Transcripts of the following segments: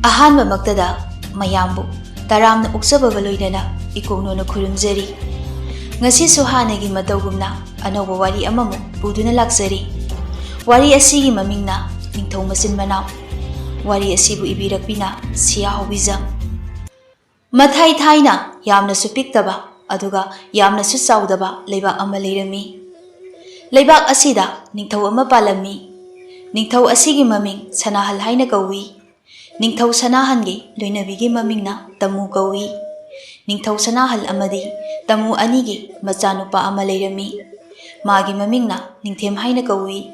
ꯑꯍꯥꯟꯕꯃꯛꯇꯗ ꯃꯌꯥꯝꯕꯨ ꯇꯔꯥꯝꯅ ꯑꯣꯛꯆꯕꯒ ꯂꯣꯏꯅꯅ ꯏꯀꯣꯛꯅꯣꯅ ꯈꯨꯔꯨꯝꯖꯔꯤ꯫ ꯉꯁꯤꯁꯨ ꯍꯥꯟꯅꯒꯤ ꯃꯇꯧꯒꯨꯝꯅ ꯑꯅꯧꯕ ꯋꯥꯔꯤ ꯑꯃꯃꯨꯛ ꯄꯨꯗꯨꯅ ꯂꯥꯛꯆꯔꯤ꯫ ꯋꯥꯔꯤ ꯑꯁꯤꯒꯤ ꯃꯃꯤꯡꯅ ꯅꯤꯡꯊꯧ ꯃꯆꯤꯟ ꯃꯅꯥꯎ꯫ ꯋꯥꯔꯤ ꯑꯁꯤꯕꯨ ꯏꯕꯤꯔꯛꯄꯤꯅ ꯁꯤꯌꯥ ꯍꯧꯕꯤꯖꯝ꯫ ꯃꯊꯥꯏ ꯊꯥꯏꯅ ꯌꯥꯝꯅꯁꯨ ꯄꯤꯛꯇꯕ ꯑꯗꯨꯒ ꯌꯥꯝꯅꯁꯨ ꯆꯥꯎꯗꯕ ꯂꯩꯕꯥꯛ ꯑꯃ ꯂꯩꯔꯝꯃꯤ꯫ ꯂꯩꯕꯥꯛ ꯑꯁꯤꯗ ꯅꯤꯡꯊꯧ ꯑꯃ ꯄꯥꯜꯂꯝꯃꯤ꯫ ꯅꯤꯡꯊꯧ ꯑꯁꯤꯒꯤ ꯃꯃꯤꯡ ꯁꯅꯥꯍꯜ ꯍꯥꯏꯅ ꯀꯧꯏ꯫ ꯅꯤꯡꯊꯧ ꯁꯅꯥꯍꯜꯒꯤ ꯂꯣꯏꯅꯕꯤꯒꯤ ꯃꯃꯤꯡꯅ ꯇꯃꯨ ꯀꯧꯏ꯫ ꯅꯤꯡꯊꯧ ꯁꯅꯥꯍꯜ ꯑꯃꯗꯤ ꯇꯃꯨ ꯑꯅꯤꯒꯤ ꯃꯆꯥꯅꯨꯄꯥ ꯑꯃ ꯂꯩꯔꯝꯃꯤ꯫ ꯃꯥꯒꯤ ꯃꯃꯤꯡꯅ ꯅꯤꯡꯊꯦꯝ ꯍꯥꯏꯅ ꯀꯧꯏ꯫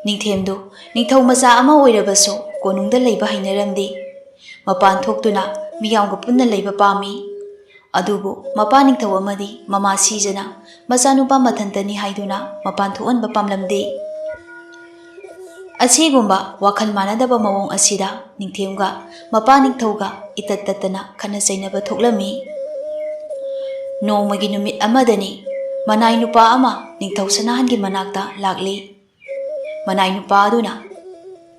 ꯅꯤꯡꯊꯦꯝꯗꯨ ꯅꯤꯡꯊꯧ ꯃꯆꯥ ꯑꯃ ꯑꯣꯏꯔꯕꯁꯨ ꯀꯣꯅꯨꯡꯗ ꯂꯩꯕ ꯍꯩꯅꯔꯝꯗꯦ꯫ ꯃꯄꯥꯟ ꯊꯣꯛꯇꯨꯅ ꯃꯤꯌꯥꯝꯒ ꯄꯨꯟꯅ ꯂꯩꯕ ꯄꯥꯝꯃꯤ꯫ ꯑꯗꯨꯕꯨ ꯃꯄꯥ ꯅꯤꯡꯊꯧ ꯑꯃꯗꯤ ꯃꯃꯥ ꯁꯤꯖꯅ ꯃꯆꯥꯅꯨꯄꯥ ꯃꯊꯟꯇꯅꯤ ꯍꯥꯏꯗꯨꯅ ꯃꯄꯥꯟ ꯊꯣꯛꯍꯟꯕ ꯄꯥꯝꯂꯝꯗꯦ꯫ ꯑꯁꯤꯒꯨꯝꯕ ꯋꯥꯈꯜ ꯃꯥꯟꯅꯗꯕ ꯃꯑꯣꯡ ꯑꯁꯤꯗ ꯅꯤꯡꯊꯦꯝꯒ ꯃꯄꯥ ꯅꯤꯡꯊꯧꯒ ꯏꯇꯠ ꯇꯠꯇꯅ ꯈꯠꯅ ꯆꯩꯅꯕ ꯊꯣꯛꯂꯝꯃꯤ꯫ ꯅꯣꯡꯃꯒꯤ ꯅꯨꯃꯤꯠ ꯑꯃꯗꯅꯤ ꯃꯅꯥꯏ ꯅꯨꯄꯥ ꯑꯃ ꯅꯤꯡꯊꯧ ꯁꯅꯥꯍꯜꯒꯤ ꯃꯅꯥꯛꯇ ꯂꯥꯛꯂꯤ꯫ ꯃꯅꯥꯏ ꯅꯨꯄꯥ ꯑꯗꯨꯅ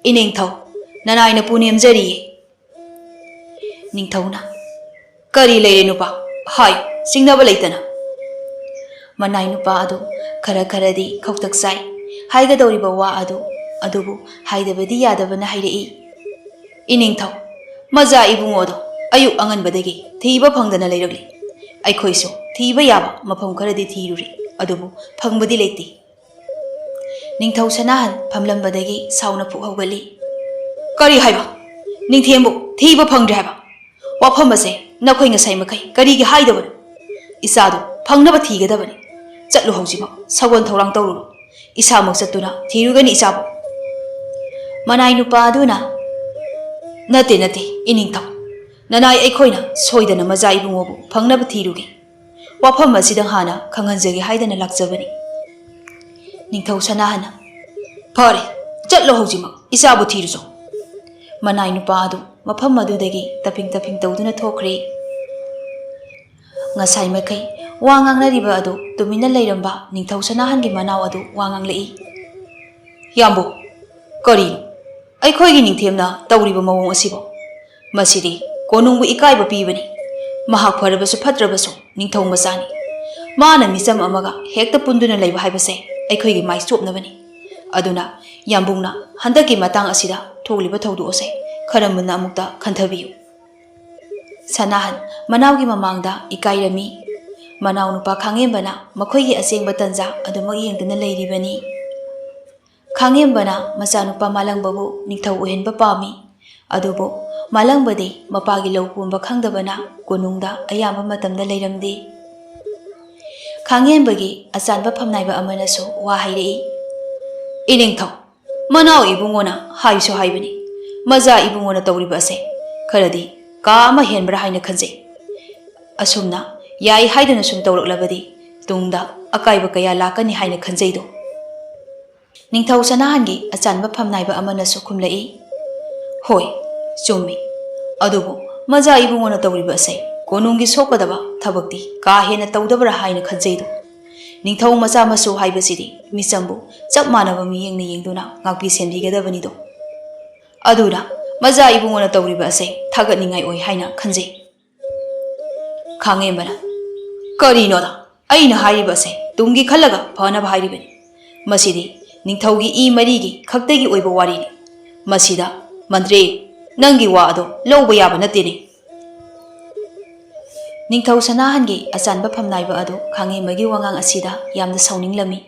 "ꯏꯅꯤꯡꯊꯧ, ꯅꯅꯥꯏꯅ ꯄꯨ ꯅꯦꯝꯖꯔꯤꯌꯦ꯫" ꯅꯤꯡꯊꯧꯅ "ꯀꯔꯤ ꯂꯩꯔꯦ ꯅꯨꯄꯥ? ꯍꯥꯏꯌꯨ, ꯆꯤꯡꯅꯕ ꯂꯩꯇꯅ꯫" ꯃꯅꯥꯏ ꯅꯨꯄꯥ ꯑꯗꯨ ꯈꯔꯗꯤ ꯈꯧꯇꯛ ꯆꯥꯏ ꯍꯥꯏꯒꯗꯧꯔꯤꯕ ꯋꯥ ꯑꯗꯨꯕꯨ ꯍꯥꯏꯗꯕꯗꯤ ꯌꯥꯗꯕꯅ ꯍꯥꯏꯔꯛꯏ꯫ "ꯏꯅꯤꯡꯊꯧ, ꯃꯖꯥ ꯏꯕꯨꯡꯉꯣꯗꯣ ꯑꯌꯨꯛ ꯑꯉꯟꯕꯗꯒꯤ ꯊꯤꯕ ꯐꯪꯗꯅ ꯂꯩꯔꯛꯂꯤ꯫ ꯑꯩꯈꯣꯏꯁꯨ ꯊꯤꯕ ꯌꯥꯕ ꯃꯐꯝ ꯈꯔꯗꯤ ꯊꯤꯔꯨꯔꯤ, ꯑꯗꯨꯕꯨ ꯐꯪꯕꯗꯤ ꯂꯩꯇꯦ꯫" ꯅꯤꯡꯊꯧ ꯁꯅꯥꯍꯜ ꯐꯝꯂꯝꯕꯗꯒꯤ ꯁꯥꯎꯅ ꯄꯨꯛ ꯍꯧꯒꯠꯂꯤ꯫ "ꯀꯔꯤ ꯍꯥꯏꯕ? ꯅꯤꯡꯊꯦꯝꯕꯨ ꯊꯤꯕ ꯐꯪꯗ꯭ꯔꯦ ꯍꯥꯏꯕ? ꯋꯥꯐꯝ ꯑꯁꯦ ꯅꯈꯣꯏ ꯉꯁꯥꯏ ꯃꯈꯩ ꯀꯔꯤꯒꯤ ꯍꯥꯏꯗꯕꯅꯣ? ꯏꯆꯥꯗꯨ ꯐꯪꯅꯕ ꯊꯤꯒꯗꯕꯅꯤ꯫ ꯆꯠꯂꯨ ꯍꯧꯖꯤꯛꯃꯛ ꯁꯒꯣꯜ ꯊꯧꯔꯥꯡ ꯇꯧꯔꯨꯔꯣ꯫ ꯏꯁꯥꯃꯛ ꯆꯠꯇꯨꯅ ꯊꯤꯔꯨꯒꯅꯤ ꯏꯆꯥꯕꯨ꯫" ꯃꯅꯥꯏ ꯅꯨꯄꯥ ꯑꯗꯨꯅ "ꯅꯠꯇꯦ ꯏꯅꯤꯡꯊꯧ, ꯅꯅꯥꯏ ꯑꯩꯈꯣꯏꯅ ꯁꯣꯏꯗꯅ ꯃꯖꯥ ꯏꯕꯨꯡꯉꯣꯕꯨ ꯐꯪꯅꯕ ꯊꯤꯔꯨꯒꯦ꯫ ꯋꯥꯐꯝ ꯑꯁꯤꯗ ꯍꯥꯟꯅ ꯈꯪꯍꯟꯖꯒꯦ ꯍꯥꯏꯗꯅ ꯂꯥꯛꯆꯕꯅꯤ꯫ ꯅꯤꯡꯊꯧ ꯁꯅꯥꯍꯜꯅ "ꯐꯔꯦ, ꯆꯠꯂꯣ ꯍꯧꯖꯤꯛꯃꯛ ꯏꯆꯥꯕꯨ ꯊꯤꯔꯨꯆꯣ꯫" ꯃꯅꯥꯏ ꯅꯨꯄꯥ ꯑꯗꯨ ꯃꯐꯝ ꯑꯗꯨꯗꯒꯤ ꯇꯞꯐꯤꯡ ꯇꯧꯗꯨꯅ ꯊꯣꯛꯈ꯭ꯔꯦ꯫ ꯉꯁꯥꯏ ꯃꯈꯩ ꯋꯥ ꯉꯥꯡꯅꯔꯤꯕ ꯑꯗꯨ ꯇꯨꯃꯤꯟꯅ ꯂꯩꯔꯝꯕ ꯅꯤꯡꯊꯧ ꯁꯅꯥꯍꯜꯒꯤ ꯃꯅꯥꯎ ꯑꯗꯨ ꯋꯥ ꯉꯥꯡꯂꯛꯏ꯫ "ꯌꯥꯝꯕꯣ, ꯀꯔꯤꯅꯣ ꯑꯩꯈꯣꯏꯒꯤ ꯅꯤꯡꯊꯦꯝꯅ ꯇꯧꯔꯤꯕ ꯃꯑꯣꯡ ꯑꯁꯤꯕꯣ? ꯃꯁꯤꯗꯤ ꯀꯣꯅꯨꯡꯕꯨ ꯏꯀꯥꯏꯕ ꯄꯤꯕꯅꯤ꯫ ꯃꯍꯥꯛ ꯐꯔꯕꯁꯨ ꯐꯠꯇ꯭ꯔꯕꯁꯨ ꯅꯤꯡꯊꯧ ꯃꯆꯥꯅꯤ꯫ ꯃꯥꯅ ꯃꯤꯆꯝ ꯑꯃꯒ ꯍꯦꯛꯇ ꯄꯨꯟꯗꯨꯅ ꯂꯩꯕ ꯍꯥꯏꯕꯁꯦ ꯑꯩꯈꯣꯏꯒꯤ ꯃꯥꯏ ꯆꯣꯞꯅꯕꯅꯤ꯫ ꯑꯗꯨꯅ ꯌꯥꯝꯕꯨꯡꯅ ꯍꯟꯗꯛꯀꯤ ꯃꯇꯥꯡ ꯑꯁꯤꯗ ꯊꯣꯛꯂꯤꯕ ꯊꯧꯗꯣꯛ ꯑꯁꯦ ꯈꯔ ꯃꯨꯟꯅ ꯑꯃꯨꯛꯇ ꯈꯟꯊꯕꯤꯌꯨ." ꯁꯅꯥꯍꯜ ꯃꯅꯥꯎꯒꯤ ꯃꯃꯥꯡꯗ ꯏꯀꯥꯏꯔꯝꯃꯤ꯫ ꯃꯅꯥꯎ ꯅꯨꯄꯥ ꯈꯥꯡꯉꯦꯝꯕꯅ ꯃꯈꯣꯏꯒꯤ ꯑꯁꯦꯡꯕ ꯇꯟꯖꯥ ꯑꯗꯨꯃꯛ ꯌꯦꯡꯗꯨꯅ ꯂꯩꯔꯤꯕꯅꯤ꯫ ꯈꯥꯡꯉꯦꯝꯕꯅ ꯃꯆꯥꯅꯨꯄꯥ ꯃꯥꯂꯪꯕꯕꯨ ꯅꯤꯡꯊꯧ ꯑꯣꯏꯍꯟꯕ ꯄꯥꯝꯃꯤ꯫ ꯑꯗꯨꯕꯨ ꯃꯥꯂꯪꯕꯗꯤ ꯃꯄꯥꯒꯤ ꯂꯧ ꯄꯨꯝꯕ ꯈꯪꯗꯕꯅ ꯀꯣꯅꯨꯡꯗ ꯑꯌꯥꯝꯕ ꯃꯇꯝꯗ ꯂꯩꯔꯝꯗꯦ꯫ ꯈꯥꯡꯉꯦꯝꯕꯒꯤ ꯑꯆꯥꯟꯕ ꯐꯝꯅꯥꯏꯕ ꯑꯃꯅꯁꯨ ꯋꯥ ꯍꯥꯏꯔꯛꯏ꯫ "ꯏꯅꯤꯡꯊꯧ, ꯃꯅꯥꯎ ꯏꯕꯨꯡꯉꯣꯅ ꯍꯥꯏꯁꯨ ꯍꯥꯏꯕꯅꯤ, ꯃꯖꯥ ꯏꯕꯨꯡꯉꯣꯅ ꯇꯧꯔꯤꯕ ꯑꯁꯦ ꯈꯔꯗꯤ ꯀꯥ ꯑꯃ ꯍꯦꯟꯕ꯭ꯔꯥ ꯍꯥꯏꯅ ꯈꯟꯖꯩ꯫ ꯑꯁꯨꯝꯅ ꯌꯥꯏ ꯍꯥꯏꯗꯨꯅ ꯁꯨꯝ ꯇꯧꯔꯛꯂꯕꯗꯤ ꯇꯨꯡꯗ ꯑꯀꯥꯏꯕ ꯀꯌꯥ ꯂꯥꯛꯀꯅꯤ ꯍꯥꯏꯅ ꯈꯟꯖꯩꯗꯣ." ꯅꯤꯡꯊꯧ ꯁꯅꯥꯍꯜꯒꯤ ꯑꯆꯥꯟꯕ ꯐꯝꯅꯥꯏꯕ ꯑꯃꯅꯁꯨ ꯈꯨꯝꯂꯛꯏ꯫ "ꯍꯣꯏ, ꯆꯨꯝꯃꯤ꯫ ꯑꯗꯨꯕꯨ ꯃꯖꯥ ꯏꯕꯨꯡꯉꯣꯅ ꯇꯧꯔꯤꯕ ꯑꯁꯦ ꯀꯣꯅꯨꯡꯒꯤ ꯁꯣꯛꯀꯗꯕ ꯊꯕꯛꯇꯤ ꯀꯥ ꯍꯦꯟꯅ ꯇꯧꯗꯕ꯭ꯔꯥ ꯍꯥꯏꯅ ꯈꯟꯖꯩꯗꯣ꯫ ꯅꯤꯡꯊꯧ ꯃꯆꯥ ꯃꯁꯨ ꯍꯥꯏꯕꯁꯤꯗꯤ ꯃꯤꯆꯝꯕꯨ ꯆꯞ ꯃꯥꯟꯅꯕ ꯃꯤꯠꯌꯦꯡꯅ ꯌꯦꯡꯗꯨꯅ ꯉꯥꯛꯄꯤ ꯁꯦꯟꯕꯤꯒꯗꯕꯅꯤꯗꯣ꯫ ꯑꯗꯨꯅ ꯃꯖꯥ ꯏꯕꯨꯡꯉꯣꯅ ꯇꯧꯔꯤꯕ ꯑꯁꯦ ꯊꯥꯒꯠꯅꯤꯡꯉꯥꯏ ꯑꯣꯏ ꯍꯥꯏꯅ ꯈꯟꯖꯩ." ꯈꯥꯡꯉꯦꯝꯕꯅ "ꯀꯔꯤꯅꯣꯗ, ꯑꯩꯅ ꯍꯥꯏꯔꯤꯕ ꯑꯁꯦ ꯇꯨꯡꯒꯤ ꯈꯜꯂꯒ ꯐꯅꯕ ꯍꯥꯏꯔꯤꯕꯅꯤ꯫ ꯃꯁꯤꯗꯤ ꯅꯤꯡꯊꯧꯒꯤ ꯏ ꯃꯔꯤꯒꯤ ꯈꯛꯇꯒꯤ ꯑꯣꯏꯕ ꯋꯥꯔꯤꯅꯤ꯫ ꯃꯁꯤꯗ ꯃꯟꯇ꯭ꯔꯤ, ꯅꯪꯒꯤ ꯋꯥ ꯑꯗꯣ ꯂꯧꯕ ꯌꯥꯕ ꯅꯠꯇꯦꯅꯦ." ꯅꯤꯡꯊꯧ ꯁꯅꯥꯍꯜꯒꯤ ꯑꯆꯥꯟꯕ ꯐꯝꯅꯥꯏꯕ ꯑꯗꯨ ꯈꯥꯡꯉꯦꯝꯕꯒꯤ ꯋꯥꯉꯥꯡ ꯑꯁꯤꯗ ꯌꯥꯝꯅ ꯁꯥꯎꯅꯤꯡꯂꯝꯃꯤ꯫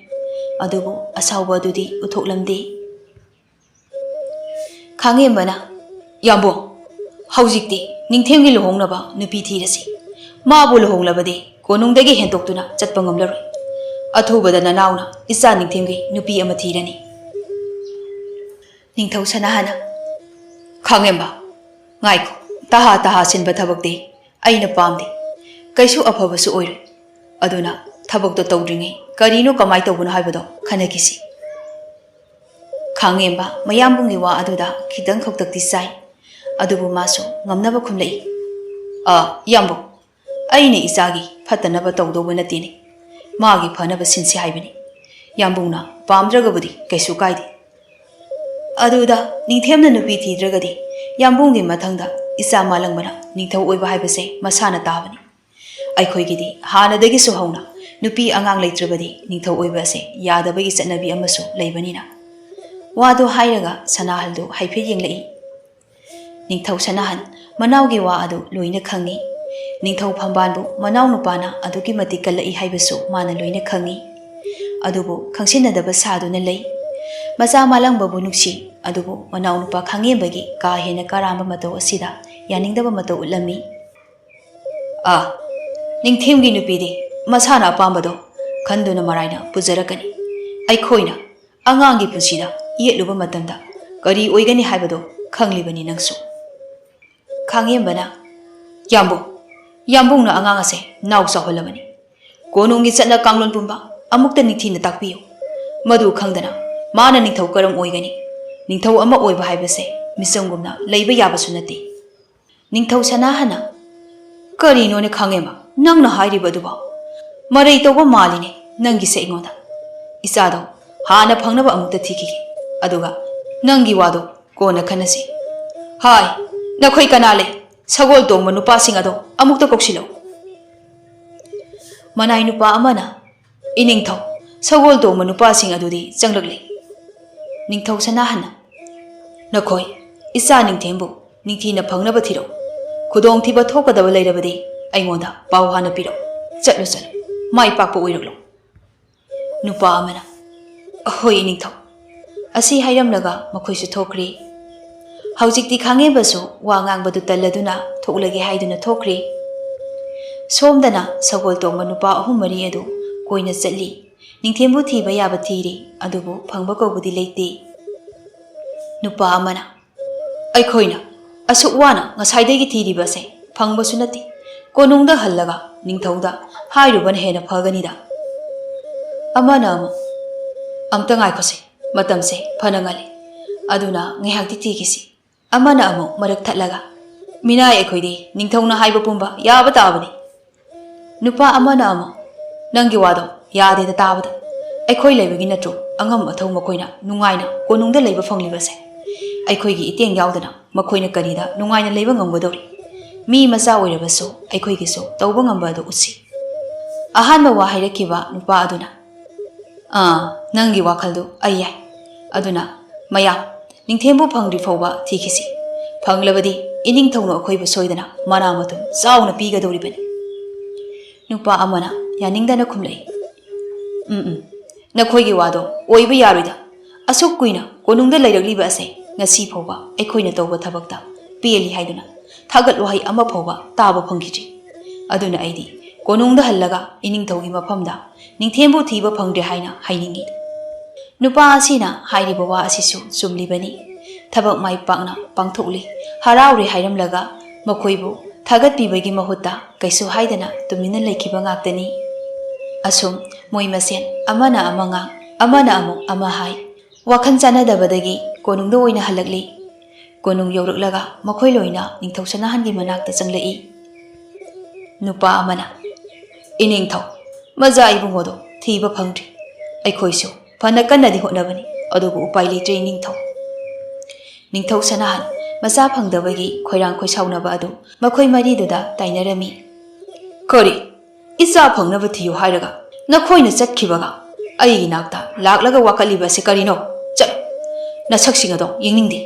ꯑꯗꯨꯕꯨ ꯑꯁꯥꯎꯕ ꯑꯗꯨꯗꯤ ꯎꯠꯊꯣꯛꯂꯝꯗꯦ꯫ ꯈꯥꯡꯉꯦꯝꯕꯅ "ꯌꯥꯝꯕꯨꯡ, ꯍꯧꯖꯤꯛꯇꯤ ꯅꯤꯡꯊꯦꯝꯒꯤ ꯂꯨꯍꯣꯡꯅꯕ ꯅꯨꯄꯤ ꯊꯤꯔꯁꯤ꯫ ꯃꯥꯕꯨ ꯂꯨꯍꯣꯡꯂꯕꯗꯤ ꯀꯣꯅꯨꯡꯗꯒꯤ ꯍꯦꯟꯇꯣꯛꯇꯨꯅ ꯆꯠꯄ ꯉꯝꯂꯔꯣꯏ꯫ ꯑꯊꯨꯕꯗ ꯅꯅꯥꯎꯅ ꯏꯆꯥ ꯅꯤꯡꯊꯦꯝꯒꯤ ꯅꯨꯄꯤ ꯑꯃ ꯊꯤꯔꯅꯤ." ꯅꯤꯡꯊꯧ ꯁꯅꯥꯍꯜꯅ "ꯈꯥꯡꯉꯦꯝꯕ, ꯉꯥꯏꯈꯣ, ꯇꯍꯥ ꯁꯤꯟꯕ ꯊꯕꯛꯇꯤ ꯑꯩꯅ ꯄꯥꯝꯗꯦ꯫ ꯀꯩꯁꯨ ꯑꯐꯕꯁꯨ ꯑꯣꯏꯔꯣꯏ꯫ ꯑꯗꯨꯅ ꯊꯕꯛꯇꯣ ꯇꯧꯗ꯭ꯔꯤꯉꯩ ꯀꯔꯤꯅꯣ ꯀꯃꯥꯏ ꯇꯧꯕꯅꯣ ꯍꯥꯏꯕꯗꯣ ꯈꯟꯅꯈꯤꯁꯤ." ꯈꯥꯡꯉꯦꯝꯕ ꯃꯌꯥꯝꯕꯨꯡꯒꯤ ꯋꯥ ꯑꯗꯨꯗ ꯈꯤꯇꯪ ꯈꯧꯇꯛꯇꯤ ꯆꯥꯏ꯫ ꯑꯗꯨꯕꯨ ꯃꯥꯁꯨ ꯉꯝꯅꯕ ꯈꯨꯝꯂꯛꯏ꯫ "ꯌꯥꯝꯕꯨꯡ, ꯑꯩꯅ ꯏꯆꯥꯒꯤ ꯐꯠꯇꯅꯕ ꯇꯧꯗꯧꯕ ꯅꯠꯇꯦꯅꯦ꯫ ꯃꯥꯒꯤ ꯐꯅꯕ ꯁꯤꯟꯁꯤ ꯍꯥꯏꯕꯅꯤ꯫ ꯌꯥꯝꯕꯨꯡꯅ ꯄꯥꯝꯗ꯭ꯔꯒꯕꯨꯗꯤ ꯀꯩꯁꯨ ꯀꯥꯏꯗꯦ꯫ ꯑꯗꯨꯗ ꯅꯤꯡꯊꯦꯝꯅ ꯅꯨꯄꯤ ꯊꯤꯗ꯭ꯔꯒꯗꯤ ꯌꯥꯝꯕꯨꯡꯒꯤ ꯃꯊꯪꯗ ꯏꯆꯥ ꯃꯥꯂꯪꯕꯅ ꯅꯤꯡꯊꯧ ꯑꯣꯏꯕ ꯍꯥꯏꯕꯁꯦ ꯃꯁꯥꯅ ꯇꯥꯕꯅꯤ ꯑꯩꯈꯣꯏꯒꯤꯗꯤ ꯍꯥꯟꯅꯗꯒꯤꯁꯨ ꯍꯧꯅ ꯅꯨꯄꯤ ꯑꯉꯥꯡ ꯂꯩꯇ꯭ꯔꯕꯗꯤ ꯅꯤꯡꯊꯧ ꯑꯣꯏꯕ ꯑꯁꯦ ꯌꯥꯗꯕꯒꯤ ꯆꯠꯅꯕꯤ ꯑꯃꯁꯨ ꯂꯩꯕꯅꯤꯅ ꯋꯥꯗꯣ ꯍꯥꯏꯔꯒ ꯁꯅꯥꯍꯜꯗꯨ ꯍꯥꯏꯐꯦꯠ ꯌꯦꯡꯂꯛꯏ ꯅꯤꯡꯊꯧ ꯁꯅꯥꯍꯟ ꯃꯅꯥꯎꯒꯤ ꯋꯥ ꯑꯗꯨ ꯂꯣꯏꯅ ꯈꯪꯉꯤ ꯅꯤꯡꯊꯧ ꯐꯝꯕꯥꯜꯕꯨ ꯃꯅꯥꯎ ꯅꯨꯄꯥꯅ ꯑꯗꯨꯛꯀꯤ ꯃꯇꯤꯛ ꯀꯜꯂꯛꯏ ꯍꯥꯏꯕꯁꯨ ꯃꯥꯅ ꯂꯣꯏꯅ ꯈꯪꯉꯤ ꯑꯗꯨꯕꯨ ꯈꯪꯁꯤꯟꯅꯗꯕ ꯁꯥꯗꯨꯅ ꯂꯩ ꯃꯆꯥ ꯃꯥꯂꯪꯕꯕꯨ ꯅꯨꯡꯁꯤ ꯑꯗꯨꯕꯨ ꯃꯅꯥꯎ ꯅꯨꯄꯥ ꯈꯥꯡꯉꯦꯝꯕꯒꯤ ꯀꯥ ꯍꯦꯟꯅ ꯀꯔꯥꯝꯕ ꯃꯇꯧ ꯑꯁꯤꯗ ꯌꯥꯅꯤꯡꯗꯕ ꯃꯇꯧ ꯎꯠꯂꯝꯃꯤ ꯅꯤꯡꯊꯦꯝꯒꯤ ꯅꯨꯄꯤꯗꯤ ꯃꯁꯥꯅ ꯑꯄꯥꯝꯕꯗꯣ ꯈꯟꯗꯨꯅ ꯃꯔꯥꯏꯅ ꯄꯨꯖꯔꯛꯀꯅꯤ ꯑꯩꯈꯣꯏꯅ ꯑꯉꯥꯡꯒꯤ ꯄꯨꯟꯁꯤꯗ ꯌꯦꯠꯂꯨꯕ ꯃꯇꯝꯗ ꯀꯔꯤ ꯑꯣꯏꯒꯅꯤ ꯍꯥꯏꯕꯗꯣ ꯈꯪꯂꯤꯕꯅꯤ ꯅꯪꯁꯨ ꯈꯥꯡꯉꯦꯝꯕꯅ ꯌꯥꯝꯕꯨꯡꯅ ꯑꯉꯥꯡ ꯑꯁꯦ ꯅꯥꯎ ꯆꯥꯎꯍꯜꯂꯕꯅꯤ ꯀꯣꯅꯨꯡꯒꯤ ꯆꯠꯅ ꯀꯥꯡꯂꯣꯟ ꯄꯨꯝꯕ ꯑꯃꯨꯛꯇ ꯅꯤꯡꯊꯤꯅ ꯇꯥꯛꯄꯤꯌꯨ ꯃꯗꯨ ꯈꯪꯗꯅ ꯃꯥꯅ ꯅꯤꯡꯊꯧ ꯀꯔꯝ ꯑꯣꯏꯒꯅꯤ ꯅꯤꯡꯊꯧ ꯑꯃ ꯑꯣꯏꯕ ꯍꯥꯏꯕꯁꯦ ꯃꯤꯆꯝꯒꯨꯝꯅ ꯂꯩꯕ ꯌꯥꯕꯁꯨ ꯅꯠꯇꯦ ꯅꯤꯡꯊꯧ ꯁꯅꯥꯍꯟꯅ ꯀꯔꯤꯅꯣꯅꯦ ꯈꯥꯡꯉꯦꯝꯕ ꯅꯪꯅ ꯍꯥꯏꯔꯤꯕ ꯑꯗꯨꯕꯣ ꯃꯔꯩ ꯇꯧꯕ ꯃꯥꯜꯂꯤꯅꯦ ꯅꯪꯒꯤꯁꯦ ꯑꯩꯉꯣꯟꯗ ꯏꯆꯥꯗꯣ ꯍꯥꯟꯅ ꯐꯪꯅꯕ ꯑꯃꯨꯛꯇ ꯊꯤꯈꯤꯒꯦ ꯑꯗꯨꯒ ꯅꯪꯒꯤ ꯋꯥꯗꯣ ꯀꯣꯟꯅ ꯈꯟꯅꯁꯤ ꯍꯥꯏ ꯅꯈꯣꯏ ꯀꯅꯥ ꯂꯩ ꯁꯒꯣꯜ ꯇꯣꯡꯕ ꯅꯨꯄꯥꯁꯤꯡ ꯑꯗꯣ ꯑꯃꯨꯛꯇ ꯀꯧꯁꯤꯜꯂꯛꯎ ꯃꯅꯥꯏ ꯅꯨꯄꯥ ꯑꯃꯅ ꯏꯅꯤꯡꯊꯧ ꯁꯒꯣꯜ ꯇꯣꯡꯕ ꯅꯨꯄꯥꯁꯤꯡ ꯑꯗꯨꯗꯤ ꯆꯪꯂꯛꯂꯤ ꯅꯤꯡꯊꯧ ꯁꯅꯥꯍꯟꯅ ꯅꯈꯣꯏ ꯏꯆꯥ ꯅꯤꯡꯊꯦꯝꯕꯨ ꯅꯤꯡꯊꯤꯅ ꯐꯪꯅꯕ ꯊꯤꯔꯛꯎ ꯈꯨꯗꯣꯡꯊꯤꯕ ꯊꯣꯛꯀꯗꯕ ꯂꯩꯔꯕꯗꯤ ꯑꯩꯉꯣꯟꯗ ꯄꯥꯎ ꯍꯥꯟꯅ ꯄꯤꯔꯛꯎ ꯆꯠꯂꯨ ꯃꯥꯏ ꯄꯥꯛꯄ ꯑꯣꯏꯔꯛꯂꯣ ꯅꯨꯄꯥ ꯑꯃꯅ ꯍꯣꯏ ꯏꯅꯤꯡꯊꯧ ꯑꯁꯤ ꯍꯥꯏꯔꯝꯂꯒ ꯃꯈꯣꯏꯁꯨ ꯊꯣꯛꯈ꯭ꯔꯤ ꯍꯧꯖꯤꯛꯇꯤ ꯈꯥꯡꯉꯦꯝꯕꯁꯨ ꯋꯥ ꯉꯥꯡꯕꯗꯨ ꯇꯜꯂꯗꯨꯅ ꯊꯣꯛꯂꯒꯦ ꯍꯥꯏꯗꯨꯅ ꯊꯣꯛꯈ꯭ꯔꯤ ꯁꯣꯝꯗꯅ ꯁꯒꯣꯜ ꯇꯣꯡꯕ ꯅꯨꯄꯥ 3-4 ꯑꯗꯨ ꯀꯣꯏꯅ ꯆꯠꯂꯤ ꯅꯤꯡꯊꯦꯝꯕꯨ ꯊꯤꯕ ꯌꯥꯕ ꯊꯤꯔꯤ ꯑꯗꯨꯕꯨ ꯐꯪꯕ ꯀꯧꯕꯗꯤ ꯂꯩꯇꯦ नुपा अमना अखोइना असुक वाना ngसाइदगी थीरिबसे फंगबसु नति कोनुंगदा हल्लगा निंगथौदा हाइरुबन हेना फगनिदा अमना अमता गाइखोसे मतमसे फनंगले अदुना ngehakti tigisi अमना अमु मरक थलगा मिनाय अखोइदि निंगथौना हाइबा पुंबा याबा ताबनि नुपा अमना अमु नंगी वादो यादेदा ताबदा अखोइ लेबगी नत्रो अंगम अथौ मखोइना नुंगाइना कोनुंगदा लेबा फंगलिबसे अखोइगी इतेंग यावदना मखोइना करिदा नुंगाइना लेबा ngambadori मी मचा ओइरबसु अखोइगिसु तौबा ngamba दो उसी अहानबा वा हाइरकिबा नुपा अदुना नंगी वाखलदो अय्याय अदुना मया निंगथेंबु फंगदि फौबा थीखिसि फंगलबदि इनिंगथौनो अखोइबु सोइदना मना मतुम चाउना पीगदौरिबनि नुपा अमना यानिंगदना खुमलै नखोइगी वादो ओइबा यारोइदा असुक कुइना कोनुंगदा लैरगलिबा असे ngasi फौबा अखोइना तौबा थबकता पेली हाइदुना थागत वहाई अमा फौबा ताबा फंगिजि अदुना आइदि कोनुंगदा हल्लगा इनिंगथौगी मफमदा निंगथेंबु थीबा फंगदे हाइना हाइनिंगी नुपा असिना हाइरिबा वा असिसु चुमलिबनि थबक माइ पाकना पांथोकलि हराउरे हाइरमलगा मखोइबु थागत पिबगी महुत्ता कैसु हाइदना तुमिना लेखिबा गाक्तनी असुम मोइ मसेन अमना अमंगा अमना अमु अमा हाइ वाखन चानदबदगी कोनुंगदा ओइना हलकली कोनुंग यौरकलगा मखोइ लोइना निंगथौ सनाहनगी मनाक्ता चंगलई नुपा अमना इनिंगथौ मजा इबुंगोदो थीबा फंगद्रि अखोइसु फना कन्नदि होनबनि अदुबु उपाय लेत्रे निंगथौ सनाहन मचा फंगदबगी खोइरांग खोइसाउनबा अदु मखोइ मरिदुदा ताइनरमी करि इचा फंगनबा थियु हाइरगा नखोइना चटखिबगा अइगी नाक्ता लाक्लगा वाकलिबसे करिनो चल नसक्सिंग अदो येंनिंगदे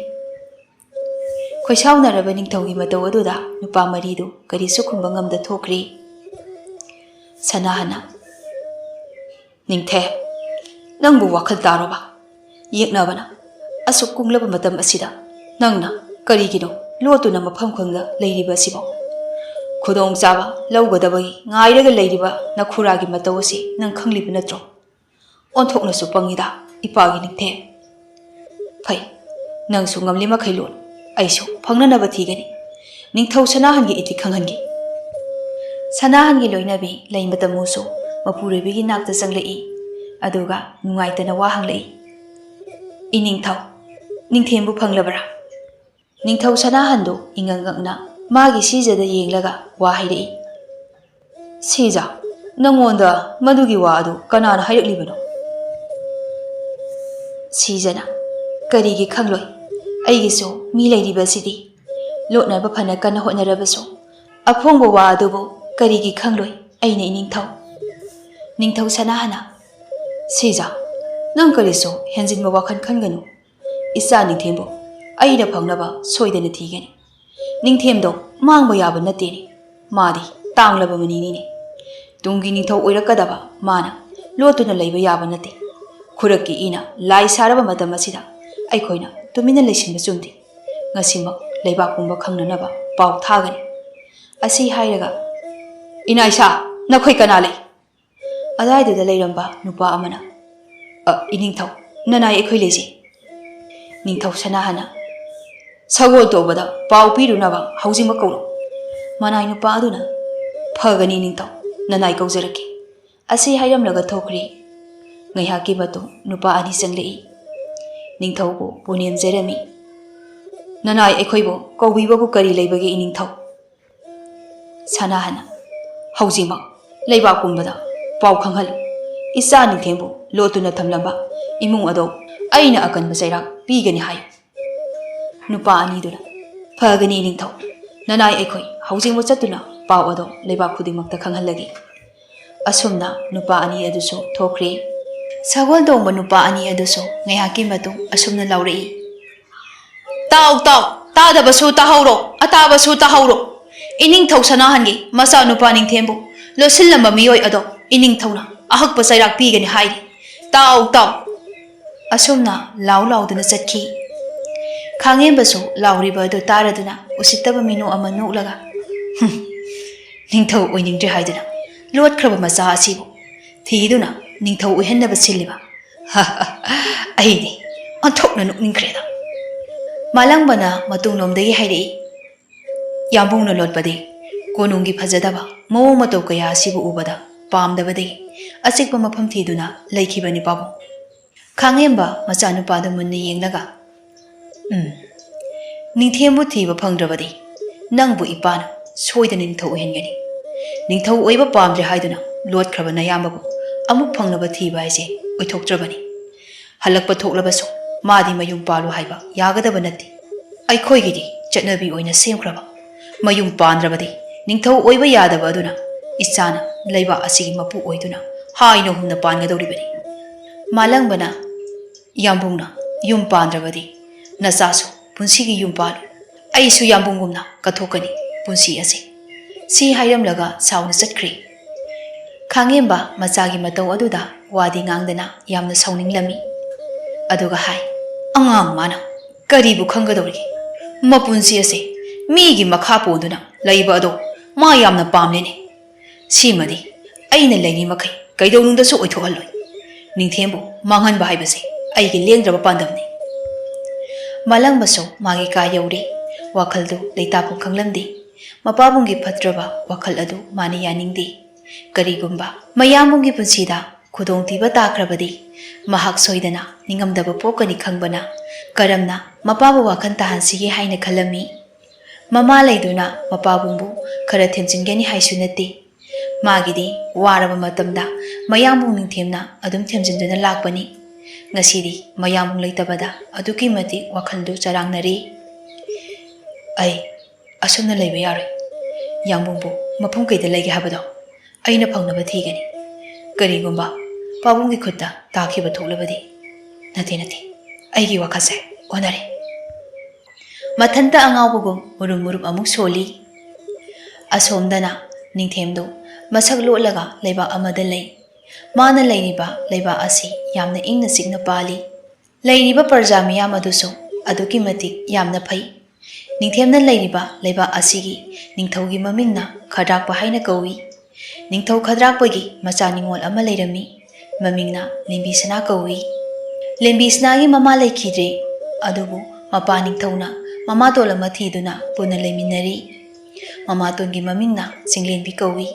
खोइसाउनरबा निंगथौगी मतौ अदुदा नुपा मरिदु करिसु खुंबा ngamda थोखरि सनाहना निंगथे नंगबु वाखल तारोबा येकनबना असुक कुंगलब मतम असिदा नंगना करिगिनो लोतुना मफम खंगा लैरिबा सिबो खुदोंग चाबा लौगदबगी ngairaga लैरिबा नखुरागी मतौ असि नंग खंगलिबा नत्रो ओंथोकनसु पंगिदा इपागी निंगथे फै नंगसु ngamli मखै लोन आइसु फंगननबा थीगनि निंगथौ सनाहनगी इति खंगहनगी सनाहनगी लोइनबी लैमतमुसु मपुरेबिगी नाक्ता चंगलई अदुगा नुंगाइतना वा हंगलई इनिंगथौ निंगथेंबु फंगलबरा निंगथौ सनाहनदो इंगंगंगना मागी सिजदा येंगलगा वा हाइरई सिजा नंगोंदा मदुगी वा अदु कनाना हाइरकलिबनो सिजना करिगी खंगलोय अइगिसु मी लैरिबसिदी ꯂꯣꯠꯅꯕ ꯐꯅ ꯀꯟꯅ ꯍꯣꯠꯅꯔꯕꯁꯨ ꯑꯐꯣꯡꯕ ꯋꯥ ꯑꯗꯨꯕꯨ ꯀꯔꯤꯒꯤ ꯈꯪꯂꯣꯏ ꯑꯩꯅ ꯏꯅꯤꯡꯊꯧ ꯅꯤꯡꯊꯧ ꯁꯅꯥꯍꯅ ꯁꯤꯖꯥ ꯅꯪ ꯀꯔꯤꯁꯨ ꯍꯦꯟꯖꯤꯟꯕ ꯋꯥꯈꯜ ꯈꯟꯒꯅꯨ ꯏꯆꯥ ꯅꯤꯡꯊꯦꯝꯕꯨ ꯑꯩꯅ ꯐꯪꯅꯕ ꯁꯣꯏꯗꯅ ꯊꯤꯒꯅꯤ ꯅꯤꯡꯊꯦꯝꯗꯣ ꯃꯥꯡꯕ ꯌꯥꯕ ꯅꯠꯇꯦꯅꯦ ꯃꯥꯗꯤ ꯇꯥꯡꯂꯕ ꯃꯅꯤꯅꯤꯅꯦ ꯇꯨꯡꯒꯤ ꯅꯤꯡꯊꯧ ꯑꯣꯏꯔꯛꯀꯗꯕ ꯃꯥꯅ ꯂꯣꯠꯇꯨꯅ ꯂꯩꯕ ꯌꯥꯕ ꯅꯠꯇꯦ ꯈꯨꯔꯛꯀꯤ ꯏꯅ ꯂꯥꯏ ꯁꯥꯔꯕ ꯃꯇꯝ ꯑꯁꯤꯗ ꯑꯩꯈꯣꯏꯅ ꯇꯨꯃꯤꯟꯅ ꯂꯩꯁꯤꯟꯕ ꯆꯨꯝꯗꯦ ꯉꯁꯤꯃꯛ ꯂꯩꯕꯥꯛ ꯄꯨꯝꯕ ꯈꯪꯅꯅꯕ ꯄꯥꯎ ꯊꯥꯒꯅꯤ ꯑꯁꯤ ꯍꯥꯏꯔꯒ ꯏꯅꯥꯏꯁꯥ ꯅꯈꯣꯏ ꯀꯅꯥ ꯂꯩ ꯑꯗꯥꯏꯗꯨꯗ ꯂꯩꯔꯝꯕ ꯅꯨꯄꯥ ꯑꯃꯅ ꯏꯅꯤꯡꯊꯧ ꯅꯅꯥꯏ ꯑꯩꯈꯣꯏ ꯂꯩꯖꯩ ꯅꯤꯡꯊꯧ ꯁꯅꯥꯍꯅ ꯁꯒꯣꯜ ꯇꯧꯕꯗ ꯄꯥꯎ ꯄꯤꯔꯨꯅꯕ ꯍꯧꯖꯤꯛꯃꯛ ꯀꯧꯔꯛꯎ ꯃꯅꯥꯏ ꯅꯨꯄꯥ ꯑꯗꯨꯅ ꯐꯒꯅꯤ ꯅꯤꯡꯊꯧ ꯅꯅꯥꯏ ꯀꯧꯖꯔꯛꯀꯦ ꯑꯁꯤ ꯍꯥꯏꯔꯝꯂꯒ ꯊꯣꯛꯈ꯭ꯔꯤ ꯉꯥꯏꯍꯥꯛꯀꯤ ꯃꯇꯨꯡ ꯅꯨꯄꯥ ꯑꯅꯤ ꯆꯪꯂꯛꯏ ꯅꯤꯡꯊꯧꯕꯨ ꯄꯨꯅꯦꯝꯖꯔꯝꯃꯤ ꯅꯅꯥꯏ ꯑꯩꯈꯣꯏꯕꯨ ꯀꯧꯕꯤꯕꯕꯨ ꯀꯔꯤ ꯂꯩꯕꯒꯦ ꯏꯅꯤꯡꯊꯧ ꯁꯅꯥꯍꯅ ꯍꯧꯖꯤꯛꯃꯛ ꯂꯩꯕꯥꯛ ꯄꯨꯝꯕꯗ ꯄꯥꯎ ꯈꯪꯍꯜꯂꯨ ꯏꯆꯥ ꯅꯤꯡꯊꯦꯝꯕꯨ ꯂꯣꯠꯇꯨꯅ ꯊꯝꯂꯝꯕ ꯏꯃꯨꯡ ꯑꯗꯣ ꯑꯩꯅ ꯑꯀꯟꯕ ꯆꯩꯔꯥꯛ ꯄꯤꯒꯅꯤ ꯍꯥꯏꯌꯨ ꯅꯨꯄꯥ ꯑꯅꯤꯗꯨꯅ ꯐꯒꯅꯤ ꯏꯅꯤꯡꯊꯧ ꯅꯅꯥꯏ ꯑꯩꯈꯣꯏ ꯍꯧꯖꯤꯛꯃꯛ ꯆꯠꯇꯨꯅ ꯄꯥꯎ ꯑꯗꯣ ꯂꯩꯕꯥꯛ ꯈꯨꯗꯤꯡꯃꯛꯇ ꯈꯪꯍꯜꯂꯒꯦ ꯑꯁꯨꯝꯅ ꯅꯨꯄꯥ ꯑꯅꯤ ꯑꯗꯨꯁꯨ ꯊꯣꯛꯈ꯭ꯔꯦ ꯁꯒꯣꯜ ꯇꯣꯡꯕ ꯅꯨꯄꯥ ꯑꯅꯤ ꯑꯗꯨꯁꯨ ꯉꯥꯏꯍꯥꯛꯀꯤ ꯃꯇꯨꯡ ꯑꯁꯨꯝꯅ ꯂꯥꯎꯔꯛꯏ ꯇꯥꯎ ꯇꯥꯎ ꯇꯥꯗꯕꯁꯨ ꯇꯥꯍꯧꯔꯣ ꯑꯇꯥꯕꯁꯨ ꯇꯥꯍꯧꯔꯣ ꯏꯅꯤꯡꯊꯧ ꯁꯅꯥꯍꯟꯒꯤ ꯃꯆꯥꯅꯨꯄꯥ ꯅꯤꯡꯊꯦꯝꯕꯨ ꯂꯣꯠꯁꯤꯜꯂꯝꯕ ꯃꯤꯑꯣꯏ ꯑꯗꯣ ꯏꯅꯤꯡꯊꯧꯅ ꯑꯍꯛꯄ ꯆꯩꯔꯥꯛ ꯄꯤꯒꯅꯤ ꯍꯥꯏꯔꯤ ꯇꯥꯎ ꯇꯥꯎ ꯑꯁꯨꯝꯅ ꯂꯥꯎ ꯂꯥꯎꯗꯨꯅ ꯆꯠꯈꯤ ꯈꯥꯡꯉꯦꯝꯕꯁꯨ ꯂꯥꯎꯔꯤꯕ ꯑꯗꯨ ꯇꯥꯔꯗꯨꯅ ꯎꯁꯤꯠꯇꯕ ꯃꯤꯅꯣꯛ ꯑꯃ ꯅꯣꯛꯂꯒ ꯅꯤꯡꯊꯧ ꯑꯣꯏꯅꯤꯡꯗ꯭ꯔꯦ ꯍꯥꯏꯗꯨꯅ ꯂꯣꯠꯈ꯭ꯔꯕ ꯃꯆꯥ ꯑꯁꯤꯕꯨ ꯊꯤꯗꯨꯅ ꯅꯤꯡꯊꯧ ꯑꯣꯏꯍꯟꯅꯕ ꯁꯤꯜꯂꯤꯕ ꯑꯩꯗꯤ ꯑꯣꯟꯊꯣꯛꯅ ꯅꯣꯛꯅꯤꯡꯈ꯭ꯔꯦꯗ ꯃꯥꯂꯪꯕꯅ ꯃꯇꯨꯡꯂꯣꯝꯗꯒꯤ ꯍꯥꯏꯔꯛꯏ ꯌꯥꯝꯕꯨꯡꯅ ꯂꯣꯠꯄꯗꯤ ꯀꯣꯅꯨꯡꯒꯤ ꯐꯖꯗꯕ ꯃꯑꯣꯡ ꯃꯇꯧ ꯀꯌꯥ ꯑꯁꯤꯕꯨ ꯎꯕꯗ ꯄꯥꯝꯗꯕꯗꯒꯤ ꯑꯆꯤꯛꯄ ꯃꯐꯝ ꯊꯤꯗꯨꯅ ꯂꯩꯈꯤꯕꯅꯤ ꯄꯥꯕꯨꯡ ꯈꯥꯡꯉꯦꯝꯕ ꯃꯆꯥꯅꯨꯄꯥꯗꯨ ꯃꯨꯟꯅ ꯌꯦꯡꯂꯒ ꯅꯤꯡꯊꯦꯝꯕꯨ ꯊꯤꯕ ꯐꯪꯗ꯭ꯔꯕꯗꯤ ꯅꯪꯕꯨ ꯏꯄꯥꯅ ꯁꯣꯏꯗꯅ ꯅꯤꯡꯊꯧ ꯑꯣꯏꯍꯟꯒꯅꯤ ꯅꯤꯡꯊꯧ ꯑꯣꯏꯕ ꯄꯥꯝꯗ꯭ꯔꯦ ꯍꯥꯏꯗꯨꯅ ꯂꯣꯠꯈ꯭ꯔꯕ ꯅꯌꯥꯝꯕꯕꯨ ꯑꯃꯨꯛ ꯐꯪꯅꯕ ꯊꯤꯕ ꯍꯥꯏꯁꯦ ꯑꯣꯏꯊꯣꯛꯇ꯭ꯔꯕꯅꯤ ꯍꯜꯂꯛꯄ ꯊꯣꯛꯂꯕꯁꯨ ꯃꯥꯗꯤ ꯃꯌꯨꯝ ꯄꯥꯜꯂꯨ ꯍꯥꯏꯕ ꯌꯥꯒꯗꯕ ꯅꯠꯇꯦ ꯑꯩꯈꯣꯏꯒꯤꯗꯤ ꯆꯠꯅꯕꯤ ꯑꯣꯏꯅ ꯁꯦꯝꯈ꯭ꯔꯕ ꯃꯌꯨꯝ ꯄꯥꯟꯗ꯭ꯔꯕꯗꯤ ꯅꯤꯡꯊꯧ ꯑꯣꯏꯕ ꯌꯥꯗꯕ ꯑꯗꯨꯅ ꯏꯆꯥꯅ ꯂꯩꯕꯥꯛ ꯑꯁꯤꯒꯤ ꯃꯄꯨ ꯑꯣꯏꯗꯨꯅ ꯍꯥꯏꯅ ꯍꯨꯝꯅ ꯄꯥꯟꯒꯗꯧꯔꯤꯕꯅꯤ ꯃꯥꯂꯪꯕꯅ ꯌꯥꯝꯕꯨꯡꯅ ꯌꯨꯝ ꯄꯥꯟꯗ꯭ꯔꯕꯗꯤ ꯅꯆꯥꯁꯨ ꯄꯨꯟꯁꯤꯒꯤ ꯌꯨꯝ ꯄꯥꯜꯂꯨ ꯑꯩꯁꯨ ꯌꯥꯝꯕꯨꯡꯒꯨꯝꯅ ꯀꯠꯊꯣꯛꯀꯅꯤ ꯄꯨꯟꯁꯤ ꯑꯁꯤ ꯁꯤ ꯍꯥꯏꯔꯝꯂꯒ ꯁꯥꯎꯅ ꯆꯠꯈ꯭ꯔꯤ ꯈꯥꯡꯉꯦꯝꯕ ꯃꯆꯥꯒꯤ ꯃꯇꯧ ꯑꯗꯨꯗ ꯋꯥꯗꯤ ꯉꯥꯡꯗꯅ ꯌꯥꯝꯅ ꯁꯥꯎꯅꯤꯡꯂꯝꯃꯤ ꯑꯗꯨꯒ ꯍꯥꯏ ꯑꯉꯥꯡ ꯃꯥꯅ ꯀꯔꯤꯕꯨ ꯈꯪꯒꯗꯧꯔꯤꯒꯦ ꯃꯄꯨꯟꯁꯤ ꯑꯁꯤ ꯃꯤꯒꯤ ꯃꯈꯥ ꯄꯣꯟꯗꯨꯅ ꯂꯩꯕ ꯑꯗꯣ ꯃꯥ ꯌꯥꯝꯅ ꯄꯥꯝꯂꯦꯅꯦ ꯁꯤꯃꯗꯤ ꯑꯩꯅ ꯂꯩꯔꯤ ꯃꯈꯩ ꯀꯩꯗꯧꯅꯨꯡꯗꯁꯨ ꯑꯣꯏꯊꯣꯛꯍꯜꯂꯣꯏ ꯅꯤꯡꯊꯦꯝꯕꯨ ꯃꯥꯡꯍꯟꯕ ꯍꯥꯏꯕꯁꯦ ꯑꯩꯒꯤ ꯂꯦꯡꯗ꯭ꯔꯕ ꯄꯥꯟꯗꯝꯅꯤ ꯃꯥꯂꯪꯕꯁꯨ ꯃꯥꯒꯤ ꯀꯥ ꯌꯧꯔꯤ ꯋꯥꯈꯜꯗꯨ ꯂꯩꯇꯥꯐꯝ ꯈꯪꯂꯝꯗꯦ ꯃꯄꯥꯕꯨꯡꯒꯤ ꯐꯠꯇ꯭ꯔꯕ ꯋꯥꯈꯜ ꯑꯗꯨ ꯃꯥꯅ ꯌꯥꯅꯤꯡꯗꯦ ꯀꯔꯤꯒꯨꯝꯕ ꯃꯌꯥꯝꯕꯨꯡꯒꯤ ꯄꯨꯟꯁꯤꯗ ꯈꯨꯗꯣꯡꯊꯤꯕ ꯇꯥꯈ꯭ꯔꯕꯗꯤ ꯃꯍꯥꯛ ꯁꯣꯏꯗꯅ ꯅꯤꯡꯉꯝꯗꯕ ꯄꯣꯛꯀꯅꯤ ꯈꯪꯕꯅ ꯀꯔꯝꯅ ꯃꯄꯥꯕꯨ ꯋꯥꯈꯜ ꯇꯥꯍꯟꯁꯤꯒꯦ ꯍꯥꯏꯅ ꯈꯜꯂꯝꯃꯤ ꯃꯃꯥ ꯂꯩꯗꯨꯅ ꯃꯄꯥꯕꯨꯡꯕу ꯈꯔ ꯊꯦꯝꯖꯤꯟꯒꯅꯤ ꯍꯥꯏꯁꯨ ꯅꯠꯇꯦ ꯃꯥꯒꯤꯗꯤ ꯋꯥꯔꯕ ꯃꯇꯝꯗ ꯃꯌꯥꯝꯕꯨꯡ ꯅꯤꯡꯊꯦꯝꯅ ꯑꯗꯨꯝ ꯊꯦꯝꯖꯤꯟꯗꯨꯅ ꯂꯥꯛꯄꯅꯤ ꯉꯁꯤꯗꯤ ꯃꯌꯥꯝꯕꯨꯡ ꯂꯩꯇꯕꯗ ꯑꯗꯨꯛꯀꯤ ꯃꯇꯤꯛ ꯋꯥꯈꯜꯗꯨ ꯆꯔꯥꯡꯅꯔꯤ ꯑꯩ ꯑꯁꯨꯝꯅ ꯂꯩꯕ ꯌꯥꯔꯣꯏ ꯌꯥꯝꯕꯨꯡꯕꯨ ꯃꯐꯝ ꯀꯩꯗ ꯂꯩꯒꯦ ꯍꯥꯏꯕꯗꯣ ꯑꯩꯅ ꯐꯪꯅꯕ ꯊꯤꯒꯅꯤ ꯀꯔꯤꯒꯨꯝꯕ ꯄꯥꯕꯨꯡꯒꯤ ꯈꯨꯠꯇ ꯇꯥꯈꯤꯕ ꯊꯣꯛꯂꯕꯗꯤ ꯅꯠꯇꯦ ꯑꯩꯒꯤ ꯋꯥꯈꯜꯁꯦ ꯑꯣꯟꯅꯔꯦ ꯃꯊꯟꯇ ꯑꯉꯥꯎꯕꯒꯨꯝ ꯃꯨꯔꯨꯝ ꯃꯨꯔꯨꯝ ꯑꯃꯨꯛ ꯁꯣꯜꯂꯤ ꯑꯁꯣꯝꯗꯅ ꯅꯤꯡꯊꯦꯝꯗꯨ ꯃꯁꯛ ꯂꯣꯠꯂꯒ ꯂꯩꯕꯥꯛ ꯑꯃꯗ ꯂꯩ ꯃꯥꯅ ꯂꯩꯔꯤꯕ ꯂꯩꯕꯥꯛ ꯑꯁꯤ ꯌꯥꯝꯅ ꯏꯪꯅ ꯆꯤꯛꯅ ꯄꯥꯜꯂꯤ ꯂꯩꯔꯤꯕ ꯄ꯭ꯔꯖꯥ ꯃꯤꯌꯥꯝ ꯑꯗꯨꯁꯨ ꯑꯗꯨꯛꯀꯤ ꯃꯇꯤꯛ ꯌꯥꯝꯅ ꯐꯩ ꯅꯤꯡꯊꯦꯝꯅ ꯂꯩꯔꯤꯕ ꯂꯩꯕꯥꯛ ꯑꯁꯤꯒꯤ ꯅꯤꯡꯊꯧꯒꯤ ꯃꯃꯤꯡꯅ ꯈꯗ꯭ꯔꯥꯛꯄ ꯍꯥꯏꯅ ꯀꯧꯏ ꯅꯤꯡꯊꯧ ꯈꯗ꯭ꯔꯥꯛꯄꯒꯤ ꯃꯆꯥ ꯅꯤꯡꯉꯣꯜ ꯑꯃ ꯂꯩꯔꯝꯃꯤ ꯃꯃꯤꯡꯅ ꯂꯦꯝꯕꯤꯁꯅꯥ ꯀꯧꯏ ꯂꯦꯝꯕꯤꯁꯅꯥꯒꯤ ꯃꯃꯥ ꯂꯩꯈꯤꯗ꯭ꯔꯦ ꯑꯗꯨꯕꯨ ꯃꯄꯥ ꯅꯤꯡꯊꯧꯅ ꯃꯃꯥꯇꯣꯟ ꯑꯃ ꯊꯤꯗꯨꯅ ꯄꯨꯟꯅ ꯂꯩꯃꯤꯟꯅꯔꯤ ꯃꯃꯥꯇꯣꯟꯒꯤ ꯃꯃꯤꯡꯅ ꯆꯤꯡꯂꯦꯟꯕꯤ ꯀꯧꯏ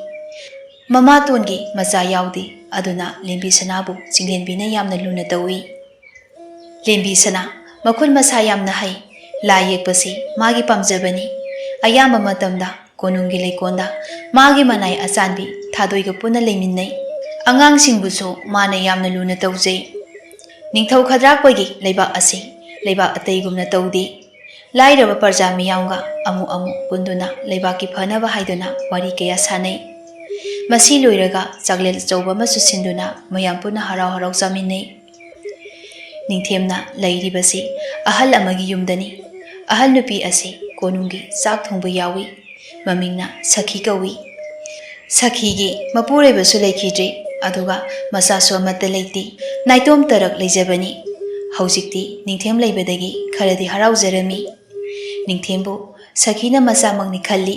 ꯃꯃꯥꯇꯣꯟꯒꯤ ꯃꯆꯥ ꯌꯥꯎꯗꯦ ꯑꯗꯨꯅ ꯂꯦꯝꯕꯤꯁꯅꯥꯕꯨ ꯆꯤꯡꯂꯦꯟꯕꯤꯅ ꯌꯥꯝꯅ ꯂꯨꯅ ꯇꯧꯏ ꯂꯦꯝꯕꯤꯁꯅꯥ ꯃꯈꯨꯠ ꯃꯁꯥ ꯌꯥꯝꯅ ꯍꯩ ꯂꯥꯏ ꯌꯦꯛꯄꯁꯤ ꯃꯥꯒꯤ ꯄꯥꯝꯖꯕꯅꯤ ꯑꯌꯥꯝꯕ ꯃꯇꯝꯗ ꯀꯣꯅꯨꯡꯒꯤ ꯂꯩꯀꯣꯜꯗ ꯃꯥꯒꯤ ꯃꯅꯥꯏ ꯑꯆꯥꯟꯕꯤ ꯊꯥꯗꯣꯏꯒ ꯄꯨꯟꯅ ꯂꯩꯃꯤꯟꯅꯩ ꯑꯉꯥꯡꯁꯤꯡꯕꯨꯁꯨ ꯃꯥꯅ ꯌꯥꯝꯅ ꯂꯨꯅ ꯇꯧꯖꯩ ꯅꯤꯡꯊꯧ ꯈꯗ꯭ꯔꯥꯛꯄꯒꯤ ꯂꯩꯕꯥꯛ ꯑꯁꯤ ꯂꯩꯕꯥꯛ ꯑꯇꯩꯒꯨꯝꯅ ꯇꯧꯗꯦ ꯂꯥꯏꯔꯕ ꯄ꯭ꯔꯖꯥ ꯃꯤꯌꯥꯝꯒ ꯑꯃꯨꯛ ꯑꯃꯨꯛ ꯄꯨꯟꯗꯨꯅ ꯂꯩꯕꯥꯛꯀꯤ ꯐꯅꯕ ꯍꯥꯏꯗꯨꯅ ꯋꯥꯔꯤ ꯀꯌꯥ ꯁꯥꯅꯩ꯫ ꯃꯁꯤ ꯂꯣꯏꯔꯒ ꯆꯥꯛꯂꯦꯟ ꯑꯆꯧꯕ ꯑꯃꯁꯨ ꯁꯤꯟꯗꯨꯅ ꯃꯌꯥꯝ ꯄꯨꯟꯅ ꯍꯔꯥꯎ ꯍꯔꯥꯎ ꯆꯥꯃꯤꯟꯅꯩ꯫ ꯅꯤꯡꯊꯦꯝꯅ ꯂꯩꯔꯤꯕꯁꯤ ꯑꯍꯜ ꯑꯃꯒꯤ ꯌꯨꯝꯗꯅꯤ꯫ ꯑꯍꯜ ꯅꯨꯄꯤ ꯑꯁꯤ ꯀꯣꯅꯨꯡꯒꯤ ꯆꯥꯛ ꯊꯣꯡꯕ ꯌꯥꯎꯏ꯫ ꯃꯃꯤꯡꯅ ꯁꯈꯤ ꯀꯧꯏ꯫ ꯁꯈꯤꯒꯤ ꯃꯄꯨꯔꯣꯏꯕꯁꯨ ꯂꯩꯈꯤꯗ꯭ꯔꯤ, ꯑꯗꯨꯒ ꯃꯆꯥꯁꯨ ꯑꯃꯠꯇ ꯂꯩꯇꯦ꯫ ꯅꯥꯏꯇꯣꯝ ꯇꯔꯛ ꯂꯩꯖꯕꯅꯤ꯫ ꯍꯧꯖꯤꯛꯇꯤ ꯅꯤꯡꯊꯦꯝ ꯂꯩꯕꯗꯒꯤ ꯈꯔꯗꯤ ꯍꯔꯥꯎꯖꯔꯝꯃꯤ꯫ ꯅꯤꯡꯊꯦꯝꯕꯨ ꯁꯈꯤꯅ ꯃꯆꯥꯃꯛꯅꯤ ꯈꯜꯂꯤ,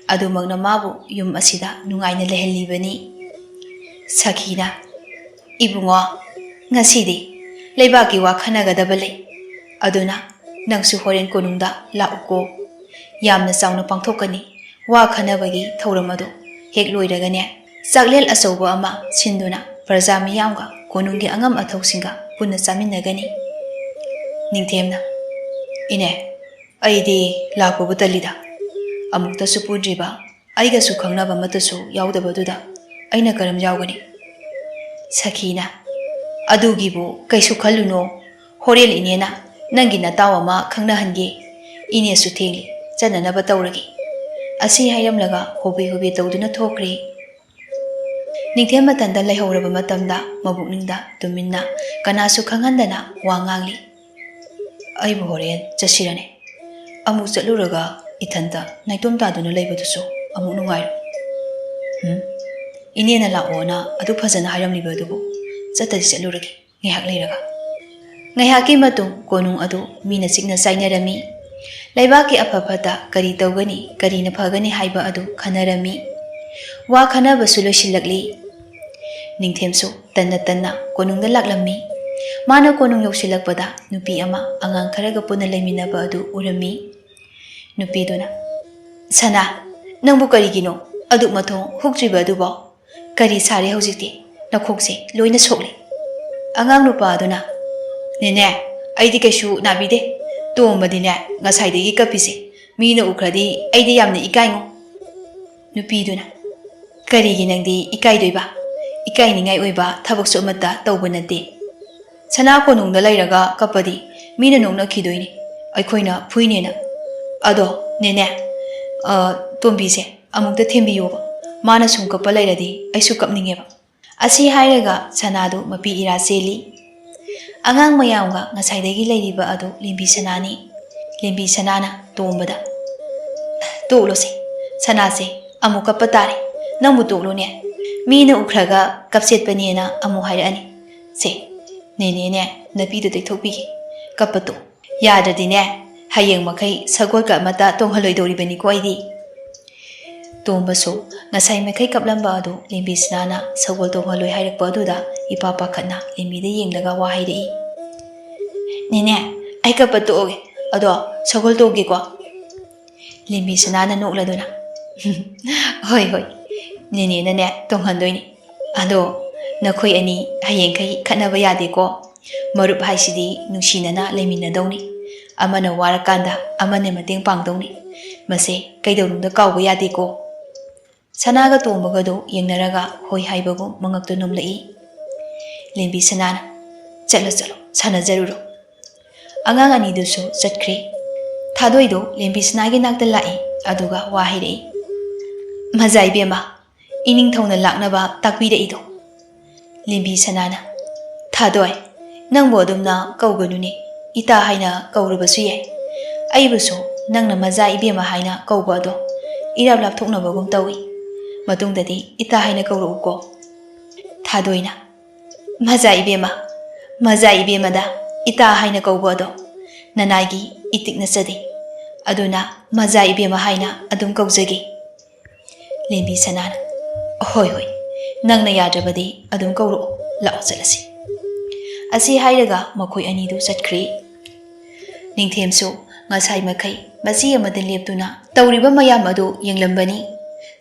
ꯑꯗꯨꯃꯛꯅ ꯃꯥꯕꯨ ꯌꯨꯝ ꯑꯁꯤꯗ ꯅꯨꯡꯉꯥꯏꯅ ꯂꯩꯍꯜꯂꯤꯕꯅꯤ꯫ ꯁꯈꯤꯅ, "ꯏꯕꯨꯡꯉꯣ, ꯉꯁꯤꯗꯤ ꯂꯩꯕꯥꯛꯀꯤ ꯋꯥ ꯈꯟꯅꯒꯗꯕ ꯂꯩ, ꯑꯗꯨꯅ ꯅꯪꯁꯨ ꯍꯣꯔꯦꯟ ꯀꯣꯅꯨꯡꯗ ꯂꯥꯛꯎꯀꯣ꯫ ꯌꯥꯝꯅ ꯆꯥꯎꯅ ꯄꯥꯡꯊꯣꯛꯀꯅꯤ꯫ ꯋꯥ ꯈꯟꯅꯕꯒꯤ ꯊꯧꯔꯝ ꯑꯗꯨ ꯍꯦꯛ ꯂꯣꯏꯔꯒꯅꯦ, ꯆꯥꯛꯂꯦꯟ ꯑꯆꯧꯕ ꯑꯃ ꯁꯤꯟꯗꯨꯅ ꯄ꯭ꯔꯖꯥ ꯃꯤꯌꯥꯝꯒ ꯀꯣꯅꯨꯡꯒꯤ ꯑꯉꯝ ꯑꯊꯧꯁꯤꯡꯒ ꯄꯨꯟꯅ ꯆꯥꯃꯤꯟꯅꯒꯅꯤ"꯫ ꯅꯤꯡꯊꯦꯝꯅ, "ꯏꯅꯦ, ꯑꯩꯗꯤ ꯂꯥꯛꯄꯕꯨ ꯇꯜꯂꯤꯗ꯫ ꯑꯃꯨꯛꯇꯁꯨ ꯄꯨꯟꯗ꯭ꯔꯤꯕ, ꯑꯩꯒꯁꯨ ꯈꯪꯅꯕ ꯑꯃꯠꯇꯁꯨ ꯌꯥꯎꯗꯕꯗꯨꯗ ꯑꯩꯅ ꯀꯔꯝ ꯌꯥꯎꯒꯅꯤ"꯫ ꯁꯈꯤꯅ, "ꯑꯗꯨꯒꯤꯕꯨ ꯀꯩꯁꯨ ꯈꯜꯂꯨꯅꯣ꯫ ꯍꯣꯔꯦꯟ ꯏꯅꯦꯅ ꯅꯪꯒꯤ ꯅꯇꯥꯎ ꯑꯃ ꯈꯪꯅꯍꯟꯒꯦ꯫ ꯏꯅꯦꯁꯨ ꯊꯦꯡꯂꯤ, ꯆꯠꯅꯅꯕ ꯇꯧꯔꯒꯦ"꯫ ꯑꯁꯤ ꯍꯥꯏꯔꯝꯂꯒ ꯍꯣꯕꯦ ꯍꯣꯕꯦ ꯇꯧꯗꯨꯅ ꯊꯣꯛꯈ꯭ꯔꯦ꯫ ꯅꯤꯡꯊꯦꯝ ꯃꯊꯟꯇ ꯂꯩꯍꯧꯔꯕ ꯃꯇꯝꯗ ꯃꯕꯨꯛꯅꯤꯡꯗ ꯇꯨꯃꯤꯟꯅ ꯀꯅꯥꯁꯨ ꯈꯪꯍꯟꯗꯅ ꯋꯥ ꯉꯥꯡꯂꯤ꯫ "ꯑꯩꯕꯨ ꯍꯣꯔꯦꯟ ꯆꯠꯁꯤꯔꯅꯦ? ꯑꯃꯨꯛ ꯆꯠꯂꯨꯔꯒ ꯏꯊꯟꯇ ꯅꯥꯏꯇꯣꯝ ꯇꯥꯗꯨꯅ ꯂꯩꯕꯗꯨꯁꯨ ꯑꯃꯨꯛ ꯅꯨꯡꯉꯥꯏꯔꯣꯏ꯫ ꯏꯅꯦꯅ ꯂꯥꯛꯑꯣꯅ ꯑꯗꯨ ꯐꯖꯅ ꯍꯥꯏꯔꯝꯂꯤꯕ ꯑꯗꯨꯕꯨ ꯆꯠꯇꯗꯤ ꯆꯠꯂꯨꯔꯒꯦ ꯉꯥꯏꯍꯥꯛ ꯂꯩꯔꯒ"꯫ ꯉꯥꯏꯍꯥꯛꯀꯤ ꯃꯇꯨꯡ ꯀꯣꯅꯨꯡ ꯑꯗꯨ ꯃꯤꯅ ꯆꯤꯛꯅ ꯆꯥꯏꯅꯔꯝꯃꯤ꯫ ꯂꯩꯕꯥꯛꯀꯤ ꯑꯐ ꯐꯠꯇ ꯀꯔꯤ ꯇꯧꯒꯅꯤ, ꯀꯔꯤꯅ ꯐꯒꯅꯤ ꯍꯥꯏꯕ ꯑꯗꯨ ꯈꯟꯅꯔꯝꯃꯤ꯫ ꯋꯥ ꯈꯟꯅꯕꯁꯨ ꯂꯣꯏꯁꯤꯜꯂꯛꯂꯤ꯫ ꯅꯤꯡꯊꯦꯝꯁꯨ ꯇꯟꯅ ꯇꯟꯅ ꯀꯣꯅꯨꯡꯗ ꯂꯥꯛꯂꯝꯃꯤ꯫ ꯃꯥꯅ ꯀꯣꯅꯨꯡ ꯌꯧꯁꯤꯜꯂꯛꯄꯗ ꯅꯨꯄꯤ ꯑꯃ ꯑꯉꯥꯡ ꯈꯔꯒ ꯄꯨꯟꯅ ꯂꯩꯃꯤꯟꯅꯕ ꯑꯗꯨ ꯎꯔꯝꯃꯤ꯫ ꯅꯨꯄꯤꯗꯨꯅ, "ꯁꯅꯥ, ꯅꯪꯕꯨ ꯀꯔꯤꯒꯤꯅꯣ ꯑꯗꯨꯛ ꯃꯊꯣꯡ ꯍꯨꯛꯇ꯭ꯔꯤꯕ ꯑꯗꯨꯕꯣ? ꯀꯔꯤ ꯁꯥꯔꯦ ꯍꯧꯖꯤꯛꯇꯤ? ꯅꯈꯣꯛꯁꯦ ꯂꯣꯏꯅ ꯁꯣꯛꯂꯦ"꯫ ꯑꯉꯥꯡ ꯅꯨꯄꯥ ꯑꯗꯨꯅ, "ꯅꯦꯅꯦ, ꯑꯩꯗꯤ ꯀꯩꯁꯨ ꯅꯥꯕꯤꯗꯦ꯫ ꯇꯣꯝꯕꯗꯤꯅꯦ ꯉꯁꯥꯏꯗꯒꯤ ꯀꯞꯄꯤꯁꯦ ꯃꯤꯅ ꯎꯈ꯭ꯔꯗꯤ ꯑꯩꯗꯤ ꯌꯥꯝꯅ ꯏꯀꯥꯏꯉꯣ"꯫ ꯅꯨꯄꯤꯗꯨꯅ, "ꯀꯔꯤꯒꯤ ꯅꯪꯗꯤ ꯏꯀꯥꯏꯗꯣꯏꯕ? ꯏꯀꯥꯏꯅꯤꯡꯉꯥꯏ ꯑꯣꯏꯕ ꯊꯕꯛꯁꯨ ꯑꯃꯠꯇ ꯇꯧꯕ ꯅꯠꯇꯦ꯫ ꯁꯅꯥ ꯀꯣꯅꯨꯡꯗ ꯂꯩꯔꯒ ꯀꯞꯄꯗꯤ ꯃꯤꯅ ꯅꯣꯛꯅꯈꯤꯗꯣꯏꯅꯤ, ꯑꯩꯈꯣꯏꯅ ꯐꯨꯏꯅꯦꯅ꯫ ꯑꯗꯣ ꯅꯦꯅꯦ, ꯇꯣꯝꯕꯤꯁꯦ ꯑꯃꯨꯛꯇ ꯊꯦꯝꯕꯤꯌꯣꯕ꯫ ꯃꯥꯅ ꯁꯨꯝ ꯀꯞꯄ ꯂꯩꯔꯗꯤ ꯑꯩꯁꯨ ꯀꯞꯅꯤꯡꯉꯦꯕ"꯫ ꯑꯁꯤ ꯍꯥꯏꯔꯒ ꯁꯅꯥꯗꯨ ꯃꯄꯤ ꯏꯔꯥ ꯆꯦꯜꯂꯤ꯫ ꯑꯉꯥꯡ ꯃꯌꯥꯝꯒ ꯉꯁꯥꯏꯗꯒꯤ ꯂꯩꯔꯤꯕ ꯑꯗꯨ ꯂꯦꯝꯕꯤ ꯁꯅꯥꯅꯤ꯫ ꯂꯦꯝꯕꯤ ꯁꯅꯥꯅ ꯇꯣꯝꯕꯗ, "ꯇꯣꯛꯂꯣꯁꯦ, ꯁꯅꯥꯁꯦ ꯑꯃꯨꯛ ꯀꯞꯄ ꯇꯥꯔꯦ꯫ ꯅꯪꯕꯨ ꯇꯣꯛꯂꯣꯅꯦ, ꯃꯤꯅ ꯎꯈ꯭ꯔꯒ ꯀꯞꯆꯦꯠꯄꯅꯦꯅ ꯑꯃꯨꯛ ꯍꯥꯏꯔꯛꯑꯅꯤ꯫ ꯁꯦ, ꯅꯦꯅꯦꯅꯦ ꯅꯄꯤꯗꯨ ꯇꯩꯊꯣꯛꯄꯤꯒꯦ, ꯀꯞꯄ ꯇꯣꯛ꯫ ꯌꯥꯗ꯭ꯔꯗꯤꯅꯦ ꯍꯌꯦꯡ ꯃꯈꯩ ꯁꯒꯣꯜꯒ ꯑꯃꯠꯇ ꯇꯣꯡꯍꯜꯂꯣꯏꯗꯧꯔꯤꯕꯅꯤꯀꯣ ꯑꯩꯗꯤ"꯫ ꯇꯣꯝꯕꯁꯨ ꯉꯁꯥꯏ ꯃꯈꯩ ꯀꯞꯂꯝꯕ ꯑꯗꯨ ꯂꯦꯝꯕꯤ ꯁꯅꯥꯅ ꯁꯒꯣꯜ ꯇꯣꯡꯍꯜꯂꯣꯏ ꯍꯥꯏꯔꯛꯄ ꯑꯗꯨꯗ ꯏꯄꯥ ꯄꯥꯈꯠꯅ ꯂꯦꯝꯕꯤꯗ ꯌꯦꯡꯂꯒ ꯋꯥ ꯍꯥꯏꯔꯛꯏ꯫ "ꯅꯦꯅꯦ, ꯑꯩ ꯀꯞꯄ ꯇꯣꯛꯑꯒꯦ, ꯑꯗꯣ ꯁꯒꯣꯜ ꯇꯣꯡꯒꯦꯀꯣ"꯫ ꯂꯦꯝꯕꯤ ꯁꯅꯥꯅ ꯅꯣꯛꯂꯗꯨꯅ, "ꯍꯣꯏ ꯍꯣꯏ, ꯅꯦꯅꯦꯅꯅꯦ ꯇꯣꯡꯍꯟꯗꯣꯏꯅꯤ꯫ ꯑꯗꯣ ꯅꯈꯣꯏ ꯑꯅꯤ ꯍꯌꯦꯡꯈꯩ ꯈꯠꯅꯕ ꯌꯥꯗꯦꯀꯣ꯫ ꯃꯔꯨꯞ ꯍꯥꯏꯁꯤꯗꯤ ꯅꯨꯡꯁꯤꯅꯅ ꯂꯩꯃꯤꯟꯅꯗꯧꯅꯤ꯫ ꯑꯃꯅ ꯋꯥꯔꯀꯥꯟꯗ ꯑꯃꯅ ꯃꯇꯦꯡ ꯄꯥꯡꯗꯧꯅꯤ꯫ ꯃꯁꯦ ꯀꯩꯗꯧꯅꯨꯡꯗ ꯀꯥꯎꯕ ꯌꯥꯗꯦꯀꯣ"꯫ ꯁꯅꯥꯒ ꯇꯣꯝꯕꯒꯗꯨ ꯌꯦꯡꯅꯔꯒ ꯍꯣꯏ ꯍꯥꯏꯕꯒꯨꯝ ꯃꯉꯛꯇꯨ ꯅꯣꯝꯂꯛꯏ꯫ ꯂꯦꯝꯕꯤ ꯁꯅꯥꯅ, "ꯆꯠꯂꯣ ꯆꯠꯂꯣ, ꯁꯥꯟꯅꯖꯔꯨꯔꯣ"꯫ ꯑꯉꯥꯡ ꯑꯅꯤꯗꯨꯁꯨ ꯆꯠꯈ꯭ꯔꯦ꯫ ꯊꯥꯗꯣꯏꯗꯣ ꯂꯦꯝꯕꯤ ꯁꯅꯥꯒꯤ ꯅꯥꯛꯇ ꯂꯥꯛꯏ, ꯑꯗꯨꯒ ꯋꯥ ꯍꯥꯏꯔꯛꯏ꯫ "ꯃꯖꯥ ꯏꯕꯦꯝꯃ, ꯏꯅꯤꯡꯊꯧꯅ ꯂꯥꯛꯅꯕ ꯇꯥꯛꯄꯤꯔꯛꯏꯗꯣ"꯫ ꯂꯦꯝꯕꯤ ꯁꯅꯥꯅ, "ꯊꯥꯗꯣꯏ, ꯅꯪꯕꯨ ꯑꯗꯨꯝꯅ ꯀꯧꯒꯅꯨꯅꯦ, ꯏꯇꯥ ꯍꯥꯏꯅ ꯀꯧꯔꯕꯁꯨ ꯌꯥꯏ꯫ ꯑꯩꯕꯨꯁꯨ ꯅꯪꯅ ꯃꯖꯥ ꯏꯕꯦꯝꯃ ꯍꯥꯏꯅ ꯀꯧꯕ ꯑꯗꯣ ꯏꯔꯥꯞ ꯂꯥꯞꯊꯣꯛꯅꯕꯒꯨm ꯇꯧꯏ꯫ ꯃꯇꯨꯡꯗꯗꯤ ꯏꯇꯥ ꯍꯥꯏꯅ ꯀꯧꯔꯛꯎꯀꯣ"꯫ ꯊꯥꯗꯣꯏꯅ, "ꯃꯖꯥ ꯏꯕꯦꯝꯃ, ꯃꯖꯥ ꯏꯕꯦꯝꯃꯗ ꯏꯇꯥ ꯍꯥꯏꯅ ꯀꯧꯕ ꯑꯗꯣ ꯅꯅꯥꯏꯒꯤ ꯏꯇꯤꯛ ꯅꯠꯆꯗꯦ꯫ ꯑꯗꯨꯅ ꯃꯖꯥ ꯏꯕꯦꯝꯃ ꯍꯥꯏꯅ ꯑꯗꯨꯝ ꯀꯧꯖꯒꯦ"꯫ ꯂꯦꯝꯕꯤ ꯁꯅꯥꯅ, "ꯍꯣꯏ ꯍꯣꯏ, ꯅꯪꯅ ꯌꯥꯗ꯭ꯔꯕꯗꯤ ꯑꯗꯨꯝ ꯀꯧꯔꯛꯑꯣ, ꯂꯥꯛꯑꯣ ꯆꯠꯂꯁꯤ"꯫ ꯑꯁꯤ ꯍꯥꯏꯔꯒ ꯃꯈꯣꯏ ꯑꯅꯤꯗꯨ ꯆꯠꯈ꯭ꯔꯦ꯫ ꯅꯤꯡꯊꯦꯝꯁꯨ ꯉꯁꯥꯏ ꯃꯈꯩ ꯃꯆꯤ ꯑꯃꯗ ꯂꯦꯞꯇꯨꯅ ꯇꯧꯔꯤꯕ ꯃꯌꯥꯝ ꯑꯗꯨ ꯌꯦꯡꯂꯝꯕꯅꯤ꯫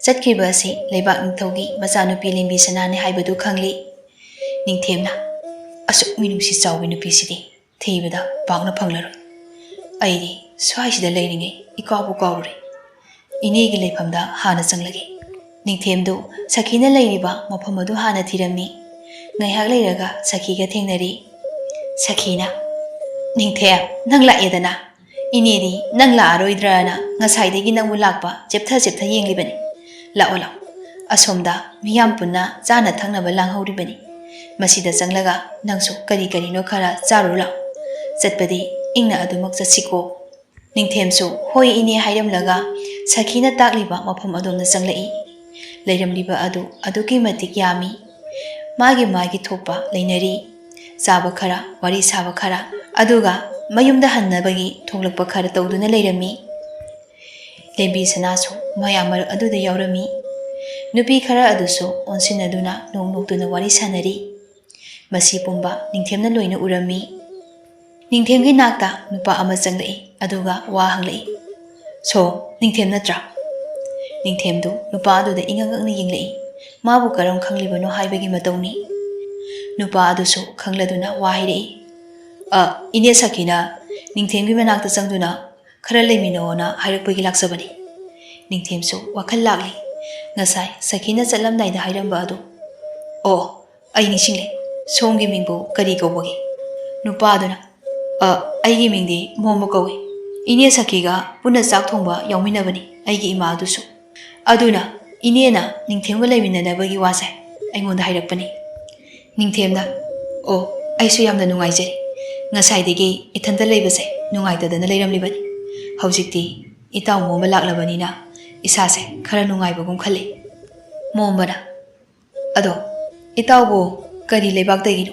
ꯆꯠꯈꯤꯕ ꯑꯁꯤ ꯂꯩꯕꯥꯛ ꯅꯤꯡꯊꯧꯒꯤ ꯃꯆꯥꯅꯨꯄꯤ ꯂꯦꯝꯕꯤ ꯁꯅꯥꯅꯤ ꯍꯥꯏꯕꯗꯨ ꯈꯪꯂꯤ꯫ ꯅꯤꯡꯊꯦꯝꯅ, "ꯑꯁꯨꯛ ꯃꯤꯅꯨꯡꯁꯤ ꯆꯥꯎꯕ ꯅꯨꯄꯤꯁꯤꯗꯤ ꯊꯤꯕꯗ ꯄꯥꯛꯅ ꯐꯪꯂꯔꯣꯏ꯫ ꯑꯩꯗꯤ ꯁ꯭ꯋꯥꯏꯁꯤꯗ ꯂꯩꯔꯤꯉꯩ ꯏꯀꯥꯎꯕꯨ ꯀꯥꯎꯔꯨꯔꯦ꯫ ꯏꯅꯦꯒꯤ ꯂꯩꯐꯝꯗ ꯍꯥꯟꯅ ꯆꯪꯂꯒꯦ"꯫ ꯅꯤꯡꯊꯦꯝꯗꯨ ꯁꯈꯤꯅ ꯂꯩꯔꯤꯕ ꯃꯐꯝ ꯑꯗꯨ ꯍꯥꯟꯅ ꯊꯤꯔꯝꯃꯤ꯫ ꯉꯥꯏꯍꯥꯛ ꯂꯩꯔꯒ ꯁꯈꯤꯒ ꯊꯦꯡꯅꯔꯤ꯫ ꯁꯈꯤꯅ, "ꯅꯤꯡꯊꯦꯝ, ꯅꯪ ꯂꯥꯛꯑꯦꯗꯅ꯫ Inedi nang laaroidrana ngasai nangbu lakpa cheptha yenglibani. Lao. Asomda miyam punna chana thangnaba langhauribani. Masida changlaga nangsu kari no khara charu lao. Chatpadi ingna adumak chatsiko. Ningthemsu hoi ine hairamlaga Sakhina takliba mafam adomna changlai. Leiramliba aduki matik yami. Magi thopa leinari. Chaba khara wari saba khara aduga mayumda hannabagi thonglakpa khara tawduna leirami. Lembi sanasu mayamar aduda yaurami. Nupi khara adusu onsinaduna nongnokduna wari sanari. Masi pumba ningthemna loina urami. Ningthemgi nakta nupa ama changlai aduga wa hanglai. So ningthem natra. Ningthemdu nupa aduda ingangakna yenglai. Mabu karam khanglibano haibagi matawni. Nupa adusu khangladuna wa hairei. Ine Sakina ningthemgi manakta changduna khara leiminoona hairakpagi laksabani. Ningthemsu wakhal lakli. Ngasai Sakina chatlamnaida hairamba adu. Ai nishingle. Somgi mingbu kari kawbagi. Nupa aduna aigi mingdi momo kawi. Ine Sakiga puna chak thongba yauminabani aigi ima adusu. Aduna inena ningthemga leiminanabagi wase aingonda hairakpani. Ningthemna aisu yamna nungaijari. Ngasaidagi ithanda leibase nungaitadana leiramlibani. Haujikti itaw moma laklabanina isase khara nungaibagum khali. Mombana ado itawbo kari leibakdagino.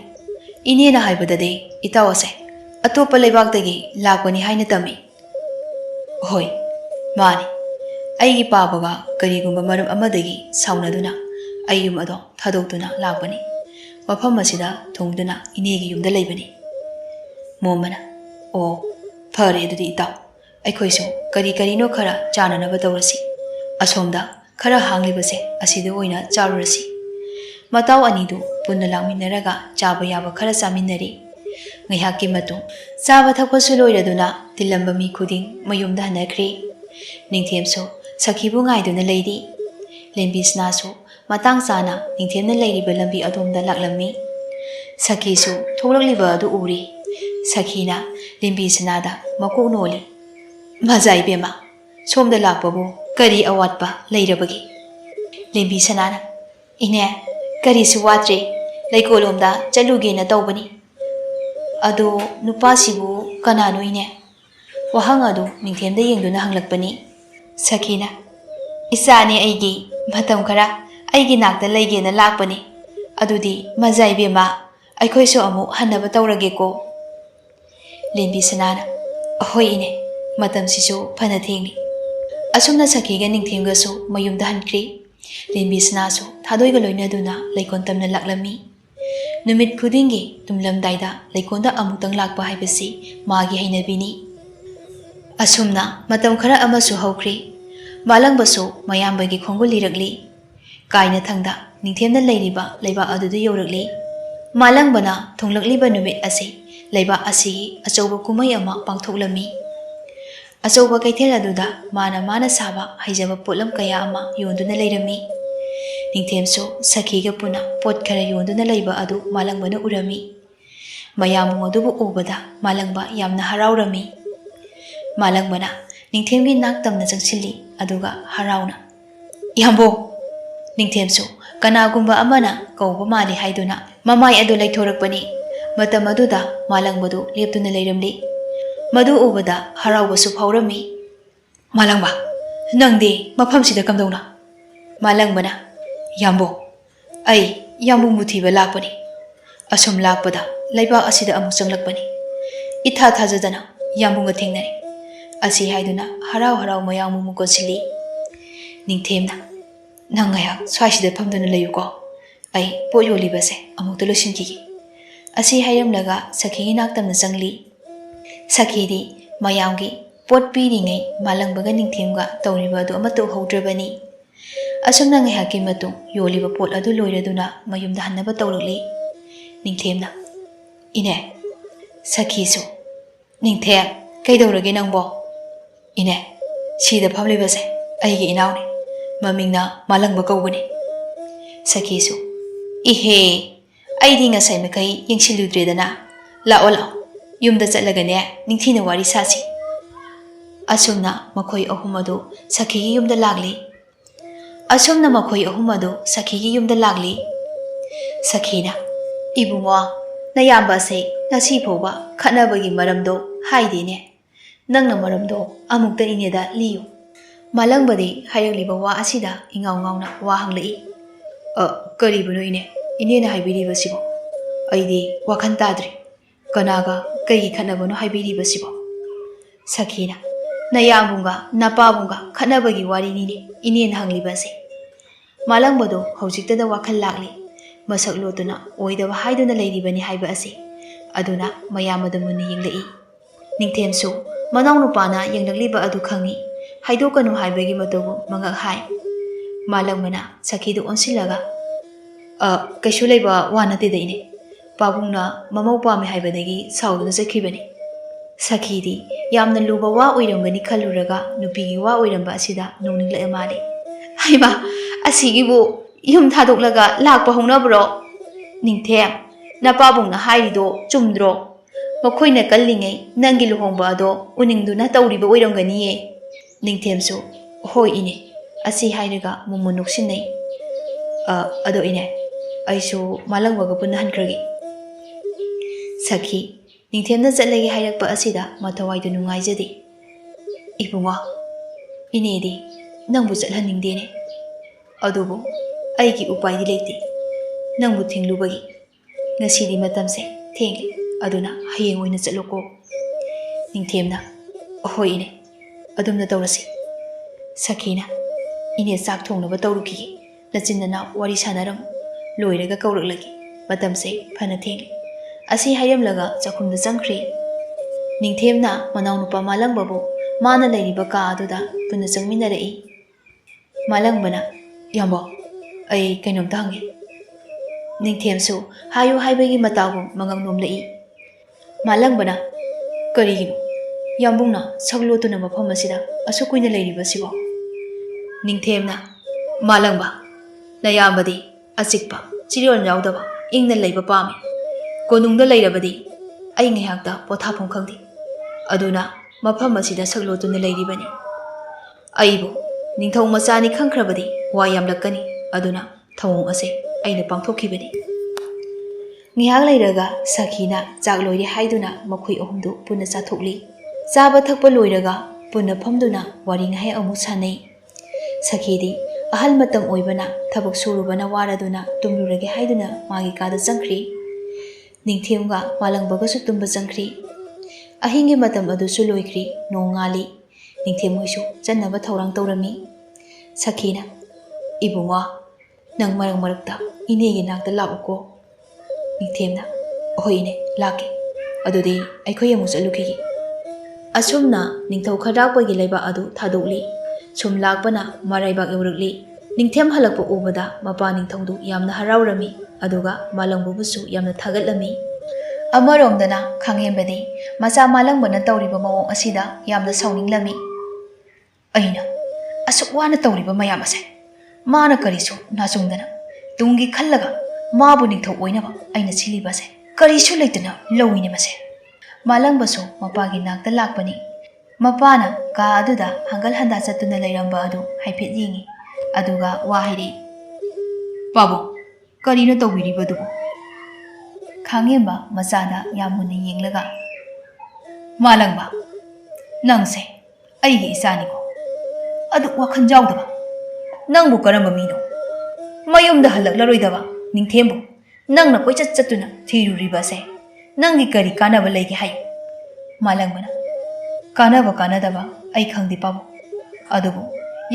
Inena haibadade itaw ase atopa leibakdagi lakpani haina tami. Hoi mani aigi pabaga karigumba maram amadagi saunaduna ayyum ado thadokduna lakpani. Mafam asida thongduna inegi yumda leibani. Momana phare adudi itaw aikhoisu kari no khara chananaba tawrasi. Asomda khara hanglibase asida oina charurasi. Mataw anidu punna langminaraga chaba yaba khara chaminari. Ngaihakki matung chaba thakpasu loiraduna tilamba mi khuding mayumda hanakhri. Ningthemsu Sakhibu ngaiduna leiri. Lembisnasu matang chana ningthemna leiriba lambi adomda laklammi. Sakhisu thoglakliba adu uri. Sakhina limbi sanada makok noli. Mazai bema somda lakpabu kari awatpa leirabagi. Limbi sanana ine kari suwatre leikolomda chalugena tawbani. Ado nupasibu kanano ine. Wahang adu ningthemda yengduna hanglakpani. Sakhina isani aigi matam khara aigi nakta leigena lakpani. Adudi mazai bema aikhoisu amu hannaba tawrageko. Lembi sanana ahoi ine matam sisu phana thengni. Asumna Sakhiga ningthemgasu mayumda hankri. Lembi sanasu thadoiga loinaduna leikon tamna laklammi. Numit khudingi tumlamdaida leikonda amutang lakpa haibasi magi hainabini. Asumna matam khara amasu haukhri. Malangbasu mayambagi khongul lirakli. Kaina thangda ningthemna leiriba leiba adudu yaurakli. Malangbana thonglakliba numit asi leiba asigi achauba kumai ama pangthoklami. Achauba kaithel aduda mana saba haijaba potlam kaya ama yonduna leirami. Ningthemsu Sakhiga puna pot khara yonduna leiba adu malangbana urami. Mayamung adubu ubada malangba yamna haraurami. Malangbana ningthemgi naktamna changsilli aduga harauna. Yambo ningthemsu kanagumba amana kauba mali haiduna mamai adu leithorakpani. Matam aduda malangbadu leptuna leiramli. Madu ubada haraubasu phawrami. Malangba nangdi mafamsida kamdawna. Malangbana yambo ai yambu muthiba lakpani. Asum lakpada leiba asida amuk changlakpani. Itha thajadana yambunga thengnari. Asi haiduna harau mayangmu mukonsili. Ningthemna nangaya swaisida phamduna layuko. Ai pot yolibase amukta losinki. Asi hayamlaga Sakhigi naktamna changli. Sakhidi mayamgi pot piringai malangbaga ningthemga tawriba adu amatu haudrabani. Asumna ngaihakki matung yoliba pot adu loiraduna mayumda hannaba tawrakli. Ningthemna ine Sakhisu ningthem kaidawrage nangbo. Ine sida phamlibase aigi inawni mamingna malangba kawbani. Sakhisu ihe aidi ngasai mekai yengsiludredana lao yumda chatlagane ningthina wari sasi. ꯑꯁꯨꯝꯅ ꯃꯈꯣꯏ ꯑꯍꯨꯝ ꯑꯗꯨ ꯁꯈꯤꯒꯤ ꯌꯨꯝꯗ ꯂꯥꯛꯂꯤ꯫ ꯑꯁꯨꯝꯅ ꯃꯈꯣꯏ ꯑꯍꯨꯝ ꯑꯗꯨ ꯁꯈꯤꯒꯤ ꯌꯨꯝꯗ ꯂꯥꯛꯂꯤ꯫ ꯁꯈꯤꯅ "ꯏꯕꯨꯡꯉꯣ, ꯅꯌꯥꯝꯕ ꯑꯁꯦ ꯉꯁꯤ ꯐꯥꯎꯕ ꯈꯠꯅꯕꯒꯤ ꯃꯔꯝꯗꯣ ꯍꯥꯏꯗꯦꯅꯦ꯫ ꯅꯪꯅ ꯃꯔꯝꯗꯣ ꯑꯃꯨꯛꯇ ꯏꯅꯦꯗ ꯂꯤꯌꯨ." ꯃꯥꯂꯪꯕꯗꯤ ꯍꯥꯏꯔꯛꯂꯤꯕ ꯋꯥ ꯑꯁꯤꯗ ꯏꯉꯥꯎ ꯉꯥꯎꯅ ꯋꯥ ꯍꯪꯂꯛꯏ꯫ "ꯀꯔꯤꯕꯨꯅꯣ ꯏꯅꯦ? ꯏꯅꯦꯅ ꯍꯥꯏꯕꯤꯔꯤꯕꯁꯤꯕꯣ? ꯑꯩꯗꯤ ꯋꯥꯈꯟ ꯇꯥꯗ꯭ꯔꯤ꯫ ꯀꯅꯥꯒ ꯀꯩꯒꯤ ꯈꯠꯅꯕꯅꯣ ꯍꯥꯏꯕꯤꯔꯤꯕꯁꯤꯕꯣ?" ꯁꯈꯤꯅ "ꯅꯌꯥꯝꯕꯨꯡꯒ ꯅꯄꯥꯕꯨꯡꯒ ꯈꯠꯅꯕꯒꯤ ꯋꯥꯔꯤꯅꯤꯅꯦ ꯏꯅꯦꯅ ꯍꯪꯂꯤꯕꯁꯦ." ꯃꯥꯂꯪꯕꯗꯣ ꯍꯧꯖꯤꯛꯇꯗ ꯋꯥꯈꯜ ꯂꯥꯛꯂꯤ꯫ ꯃꯁꯛ ꯂꯣꯠꯇꯨꯅ ꯑꯣꯏꯗꯕ ꯍꯥꯏꯗꯨꯅ ꯂꯩꯔꯤꯕꯅꯤ ꯍꯥꯏꯕ ꯑꯁꯤ꯫ ꯑꯗꯨꯅ ꯃꯌꯥꯝ ꯑꯗꯨ ꯃꯨꯟꯅ ꯌꯦꯡꯂꯛꯏ꯫ ꯅꯤꯡꯊꯦꯝꯁꯨ ꯃꯅꯥꯎ ꯅꯨꯄꯥꯅ ꯌꯦꯡꯂꯛꯂꯤꯕ ꯑꯗꯨ ꯈꯪꯏ꯫ ꯍꯥꯏꯗꯣꯛꯀꯅꯨ ꯍꯥꯏꯕꯒꯤ ꯃꯇꯧꯕꯨ ꯃꯉꯛ ꯍꯥꯏ꯫ ꯃꯥꯂꯪꯕꯅ ꯁꯈꯤꯗꯨ ꯑꯣꯟꯁꯤꯜꯂꯒ "ꯀꯩꯁꯨ ꯂꯩꯕ ꯋꯥ ꯅꯠꯇꯦꯗ ꯏꯅꯦ꯫ ꯄꯥꯕꯨꯡꯅ ꯃꯃꯧ ꯄꯥꯝꯃꯦ ꯍꯥꯏꯕꯗꯒꯤ ꯁꯥꯎꯗꯨꯅ ꯆꯠꯈꯤꯕꯅꯤ." ꯁꯈꯤꯗꯤ ꯌꯥꯝꯅ ꯂꯨꯕ ꯋꯥ ꯑꯣꯏꯔꯝꯒꯅꯤ ꯈꯜꯂꯨꯔꯒ ꯅꯨꯄꯤꯒꯤ ꯋꯥ ꯑꯣꯏꯔꯝꯕ ꯑꯁꯤꯗ ꯅꯣꯛꯅꯤꯡꯂꯛꯑ ꯃꯥꯜꯂꯤ꯫ "ꯍꯩꯃꯥ, ꯑꯁꯤꯒꯤꯕꯨ ꯌꯨꯝ ꯊꯥꯗꯣꯛꯂꯒ ꯂꯥꯛꯄ ꯍꯧꯅꯕ꯭ꯔꯣ? ꯅꯤꯡꯊꯦꯝ, ꯅꯄꯥꯕꯨꯡꯅ ꯍꯥꯏꯔꯤꯗꯣ ꯆꯨꯝꯗ꯭ꯔꯣ? ꯃꯈꯣꯏꯅ ꯀꯜꯂꯤꯉꯩ ꯅꯪꯒꯤ ꯂꯨꯍꯣꯡꯕ ꯑꯗꯣ ꯎꯅꯤꯡꯗꯨꯅ ꯇꯧꯔꯤꯕ ꯑꯣꯏꯔꯝꯒꯅꯤꯌꯦ." ꯅꯤꯡꯊꯦꯝꯁꯨ "ꯍꯣꯏ ꯏꯅꯦ." ꯑꯁꯤ ꯍꯥꯏꯔꯒ ꯃꯨꯟꯅ ꯅꯣꯛꯁꯤꯟꯅꯩ꯫ "ꯑꯗꯣ ꯏꯅꯦ, ꯑꯩꯁꯨ ꯃꯥꯂꯪꯕꯒ ꯄꯨꯟꯅ ꯍꯟꯈ꯭ꯔꯒꯦ." ꯁꯈꯤ ꯅꯤꯡꯊꯦꯝꯅ ꯆꯠꯂꯒꯦ ꯍꯥꯏꯔꯛꯄ ꯑꯁꯤꯗ ꯃꯊꯋꯥꯏꯗꯨ ꯅꯨꯡꯉꯥꯏꯖꯗꯦ꯫ "ꯏꯕꯨꯡꯉꯣ, ꯏꯅꯦꯗꯤ ꯅꯪꯕꯨ ꯆꯠꯍꯟꯅꯤꯡꯗꯦꯅꯦ꯫ ꯑꯗꯨꯕꯨ ꯑꯩꯒꯤ ꯎꯄꯥꯏꯗꯤ ꯂꯩꯇꯦ ꯅꯪꯕꯨ ꯊꯤꯡꯂꯨꯕꯒꯤ꯫ ꯉꯁꯤꯗꯤ ꯃꯇꯝꯁꯦ ꯊꯦꯡꯂꯦ, ꯑꯗꯨꯅ ꯍꯌꯦꯡ ꯑꯣꯏꯅ ꯆꯠꯂꯣꯀꯣ." ꯅꯤꯡꯊꯦꯝꯅ "ꯍꯣꯏ ꯏꯅꯦ, ꯑꯗꯨꯝꯅ ꯇꯧꯔꯁꯤ." ꯁꯈꯤꯅ "ꯏꯅꯦ ꯆꯥꯛ ꯊꯣꯡꯅꯕ ꯇꯧꯔꯨꯈꯤꯒꯦ꯫ ꯅꯆꯤꯟ ꯅꯅꯥꯎ ꯋꯥꯔꯤ ꯁꯥꯟꯅꯔꯝꯃꯨ, ꯂꯣꯏꯔꯒ ꯀꯧꯔꯛꯂꯒꯦ꯫ ꯃꯇꯝꯁꯦ ꯐꯅ ꯊꯦꯡꯂꯦ." ꯑꯁꯤ ꯍꯥꯏꯔꯝꯂꯒ ꯆꯥꯛꯈꯨꯝꯗ ꯆꯪꯈ꯭ꯔꯤ꯫ ꯅꯤꯡꯊꯦꯝꯅ ꯃꯅꯥꯎꯅꯨꯄꯥ ꯃꯥꯂꯪꯕꯕꯨ ꯃꯥꯅ ꯂꯩꯔꯤꯕ ꯀꯥ ꯑꯗꯨꯗ ꯄꯨꯟꯅ ꯆꯪꯃꯤꯟꯅꯔꯛꯏ꯫ ꯃꯥꯂꯪꯕꯅ "ꯏꯌꯥꯝꯕ, ꯑꯩ ꯀꯩꯅꯣꯝꯇ ꯍꯪꯒꯦ." ꯅꯤꯡꯊꯦꯝꯁꯨ ꯍꯥꯏꯌꯨ ꯍꯥꯏꯕꯒꯤ ꯃꯇꯥꯒꯨꯝ ꯃꯉꯛ ꯅꯣꯝꯂꯛꯏ꯫ ꯃꯥꯂꯪꯕꯅ "ꯀꯔꯤꯒꯤꯅꯣ ꯌꯥꯝꯕꯨꯡꯅ ꯁꯛ ꯂꯣꯠꯇꯨꯅ ꯃꯐꯝ ꯑꯁꯤꯗ ꯑꯁꯨꯛ ꯀꯨꯏꯅ ꯂꯩꯔꯤꯕꯁꯤꯕꯣ?" ꯅꯤꯡꯊꯦꯝꯅ "ꯃꯥꯂꯪꯕ, ꯅꯌꯥꯝꯕꯗꯤ ꯑꯆꯤꯛꯄ, ꯆꯤꯔꯣꯜ ꯌꯥꯎꯗꯕ, ꯏꯪꯅ ꯂꯩꯕ ꯄꯥꯝꯃꯤ꯫ ꯀꯣꯅꯨꯡꯗ ꯂꯩꯔꯕꯗꯤ ꯑꯩ ꯉꯥꯏꯍꯥꯛꯇ ꯄꯣꯊꯥꯐꯝ ꯈꯪꯗꯦ꯫ ꯑꯗꯨꯅ ꯃꯐꯝ ꯑꯁꯤꯗ ꯁꯛ ꯂꯣꯠꯇꯨꯅ ꯂꯩꯔꯤꯕꯅꯤ꯫ ꯑꯩꯕꯨ ꯅꯤꯡꯊꯧ ꯃꯆꯥꯅꯤ ꯈꯪꯈ꯭ꯔꯕꯗꯤ ꯋꯥ ꯌꯥꯝꯂꯛꯀꯅꯤ꯫ ꯑꯗꯨꯅ ꯊꯧꯑꯣꯡ ꯑꯁꯦ ꯑꯩꯅ ꯄꯥꯡꯊꯣꯛꯈꯤꯕꯅꯤ." ꯉꯥꯏꯍꯥꯛ ꯂꯩꯔꯒ ꯁꯈꯤꯅ ꯆꯥꯛ ꯂꯣꯏꯔꯦ ꯍꯥꯏꯗꯨꯅ ꯃꯈꯣꯏ ꯑꯍꯨꯝꯗꯨ ꯄꯨꯟꯅ ꯆꯥꯊꯣꯛꯂꯤ꯫ ꯆꯥꯕ ꯊꯛꯄ ꯂꯣꯏꯔꯒ ꯄꯨꯟꯅ ꯐꯝꯗꯨꯅ ꯋꯥꯔꯤ ꯉꯥꯏꯍꯥꯛ ꯑꯃꯨꯛ ꯁꯥꯟꯅꯩ꯫ ꯁꯈꯤꯗꯤ ꯑꯍꯜꯃꯇꯝ ꯑꯣꯏꯕꯅ ꯊꯕꯛ ꯁꯨꯔꯨꯕꯅ ꯋꯥꯔꯗꯨꯅ ꯇꯨꯝꯂꯨꯔꯒꯦ ꯍꯥꯏꯗꯨꯅ ꯃꯥꯒꯤ ꯀꯥꯗ ꯆꯪꯈ꯭ꯔꯤ꯫ ꯅꯤꯡꯊꯦꯝꯒ ꯃꯥꯂꯪꯕꯒꯁꯨ ꯇꯨꯝꯕ ꯆꯪꯈ꯭ꯔꯤ꯫ ꯑꯍꯤꯡꯒꯤ ꯃꯇꯝ ꯑꯗꯨꯁꯨ ꯂꯣꯏꯈ꯭ꯔꯤ꯫ ꯅꯣꯡ ꯉꯥꯜꯂꯤ꯫ ꯅꯤꯡꯊꯦꯝ ꯍꯣꯏꯁꯨ ꯆꯠꯅꯕ ꯊꯧꯔꯥꯡ ꯇꯧꯔꯝꯃꯤ꯫ ꯁꯈꯤꯅ "ꯏꯕꯨꯡꯉꯣ, ꯅꯪ ꯃꯔꯛ ꯃꯔꯛꯇ ꯏꯅꯦꯒꯤ ꯅꯥꯛꯇ ꯂꯥꯛꯎꯀꯣ." ꯅꯤꯡꯊꯦꯝꯅ "ꯍꯣꯏ ꯏꯅꯦ, ꯂꯥꯛꯀꯦ꯫ ꯑꯗꯨꯗꯤ ꯑꯩꯈꯣꯏ ꯑꯃꯨꯛ ꯆꯠꯂꯨꯈꯤꯒꯦ." ꯑꯁꯨꯝꯅ ꯅꯤꯡꯊꯧ ꯈꯔꯥꯛꯄꯒꯤ ꯂꯩꯕꯥꯛ ꯑꯗꯨ ꯊꯥꯗꯣꯛꯂꯤ꯫ ꯁꯨꯝ ꯂꯥꯛꯄꯅ ꯃꯔꯥꯏꯕꯥꯛ ꯌꯧꯔꯛꯂꯤ꯫ ꯅꯤꯡꯊꯦꯝ ꯍꯜꯂꯛꯄ ꯎꯕꯗ ꯃꯄꯥ ꯅꯤꯡꯊꯧꯗꯨ ꯌꯥꯝꯅ ꯍꯔꯥꯎꯔꯝꯃꯤ꯫ ꯑꯗꯨꯒ ꯃꯥꯂꯪꯕꯕꯨꯁꯨ ꯌꯥꯝꯅ ꯊꯥꯒꯠꯂꯝꯃꯤ꯫ ꯑꯃꯔꯣꯝꯗꯅ ꯈꯥꯡꯉꯦꯝꯕꯗꯤ ꯃꯆꯥ ꯃꯥꯂꯪꯕꯅ ꯇꯧꯔꯤꯕ ꯃꯑꯣꯡ ꯑꯁꯤꯗ ꯌꯥꯝꯅ ꯁꯥꯎꯅꯤꯡꯂꯝꯃꯤ꯫ "ꯑꯩꯅ ꯑꯁꯨꯛ ꯋꯥꯅ ꯇꯧꯔꯤꯕ ꯃꯌꯥꯝ ꯑꯁꯦ ꯃꯥꯅ ꯀꯔꯤꯁꯨ ꯅꯥꯆꯨꯡꯗꯅ ꯇꯨꯡꯒꯤ ꯈꯜꯂꯒ ꯃꯥꯕꯨ ꯅꯤꯡꯊꯧ ꯑꯣꯏꯅꯕ ꯑꯩꯅ ꯁꯤꯜꯂꯤꯕꯁꯦ ꯀꯔꯤꯁꯨ ꯂꯩꯇꯅ ꯂꯧꯏꯅꯦ ꯃꯁꯦ." ꯃꯥꯂꯪꯕꯁꯨ ꯃꯄꯥꯒꯤ ꯅꯥꯛꯇ ꯂꯥꯛꯄꯅꯤ꯫ ꯃꯄꯥꯅ ꯀꯥ ꯑꯗꯨꯗ ꯍꯪꯒꯜ ꯍꯟꯗꯥ ꯆꯠꯇꯨꯅ ꯂꯩꯔꯝꯕ ꯑꯗꯨ ꯍꯥꯏꯐꯦꯠ ꯌꯦꯡꯉꯤ꯫ ꯑꯗꯨꯒ ꯋꯥ ꯍꯥꯏꯔꯛꯏ꯫ "ꯄꯥꯕꯨꯡ, ꯀꯔꯤꯅꯣ ꯇꯧꯕꯤꯔꯤꯕꯗꯨꯕꯨ?" ꯈꯥꯡꯉꯦꯝꯕ ꯃꯆꯥꯗ ꯌꯥꯝ ꯃꯨꯟꯅ ꯌꯦꯡꯂꯒ "ꯃꯥꯂꯪꯕ, ꯅꯪꯁꯦ ꯑꯩꯒꯤ ꯏꯆꯥꯅꯤꯀꯣ, ꯑꯗꯨ ꯋꯥꯈꯟ ꯌꯥꯎꯗꯕ ꯅꯪꯕꯨ ꯀꯔꯝꯕ ꯃꯤꯅꯣ? ꯃꯌꯨꯝꯗ ꯍꯜꯂꯛꯂꯔꯣꯏꯗꯕ ꯅꯤꯡꯊꯦꯝꯕꯨ ꯅꯪꯅ ꯀꯣꯏꯆꯠ ꯆꯠꯇꯨꯅ ꯊꯤꯔꯨꯔꯤꯕꯁꯦ ꯅꯪꯒꯤ ꯀꯔꯤ ꯀꯥꯟꯅꯕ ꯂꯩꯒꯦ ꯍꯥꯏꯌꯨ?" ꯃꯥꯂꯪꯕꯅ "ꯀꯥꯟꯅꯕ ꯀꯥꯟꯅꯗꯕ ꯑꯩ ꯈꯪꯗꯦ ꯄꯥꯕꯨꯡ꯫ ꯑꯗꯨꯕꯨ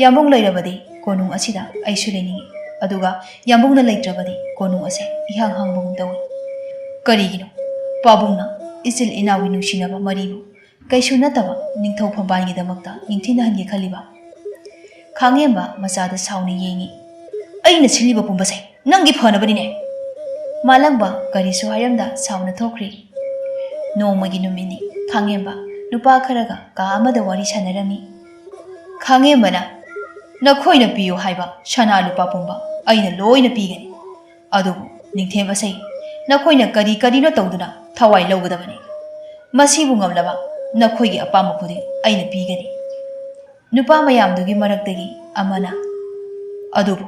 ꯌꯥꯝꯕꯨꯡ ꯂꯩꯔꯕꯗꯤ ꯀꯣꯅꯨꯡ ꯑꯁꯤꯗ ꯑꯩꯁꯨ ꯂꯩꯅꯤꯡꯏ꯫ ꯑꯗꯨꯒ ꯌꯥꯝꯕꯨꯡꯅ ꯂꯩꯇ꯭ꯔꯕꯗꯤ ꯀꯣꯅꯨꯡ ꯑꯁꯦ ꯏꯍꯥꯡ ꯍꯥꯡꯕꯒꯨꯝ ꯇꯧꯏ꯫ ꯀꯔꯤꯒꯤꯅꯣ ꯄꯥꯕꯨꯡꯅ ꯏꯆꯤꯜ ꯏꯅꯥꯎꯒꯤ ꯅꯨꯡꯁꯤꯅꯕ ꯃꯔꯤꯕꯨ ꯀꯩꯁꯨ ꯅꯠꯇꯕ ꯅꯤꯡꯊꯧ ꯐꯝꯕꯥꯜꯒꯤꯗꯃꯛꯇ ꯅꯤꯡꯊꯤꯅꯍꯟꯒꯦ ꯈꯜꯂꯤꯕ?" ꯈꯥꯡꯉꯦꯝꯕ ꯃꯆꯥꯗ ꯁꯥꯎꯅ ꯌꯦꯡꯉꯤ꯫ "ꯑꯩꯅ ꯁꯤꯜꯂꯤꯕ ꯄꯨꯝꯕꯁꯦ ꯅꯪꯒꯤ ꯐꯅꯕꯅꯤꯅꯦ." ꯃꯥꯂꯪꯕ ꯀꯔꯤꯁꯨ ꯍꯥꯏꯔꯝꯗ ꯁꯥꯎꯅ ꯊꯣꯛꯈ꯭ꯔꯤ꯫ ꯅꯣꯡꯃꯒꯤ ꯅꯨꯃꯤꯠꯅꯤ꯫ ꯈꯥꯡꯉꯦꯝꯕ ꯅꯨꯄꯥ ꯈꯔꯒ ꯀꯥ ꯑꯃꯗ ꯋꯥꯔꯤ ꯁꯥꯟꯅꯔꯝꯃꯤ꯫ ꯈꯥꯡꯉꯦꯝꯕꯅ "ꯅꯈꯣꯏꯅ ꯄꯤꯌꯨ ꯍꯥꯏꯕ ꯁꯅꯥ ꯂꯨꯄꯥ ꯄꯨꯝꯕ ꯑꯩꯅ ꯂꯣꯏꯅ ꯄꯤꯒꯅꯤ꯫ ꯑꯗꯨꯕꯨ ꯅꯤꯡꯊꯦꯝ ꯑꯁꯦ ꯅꯈꯣꯏꯅ ꯀꯔꯤ ꯀꯔꯤꯅꯣ ꯇꯧꯗꯨꯅ ꯊꯋꯥꯏ ꯂꯧꯒꯗꯕꯅꯤ꯫ ꯃꯁꯤꯕꯨ ꯉꯝꯂꯕ ꯅꯈꯣꯏꯒꯤ ꯑꯄꯥꯝꯕ ꯈꯨꯗꯤꯡ ꯑꯩꯅ ꯄꯤꯒꯅꯤ꯫ नुपा मयामदुगी मरक्तगी अमना अदुबु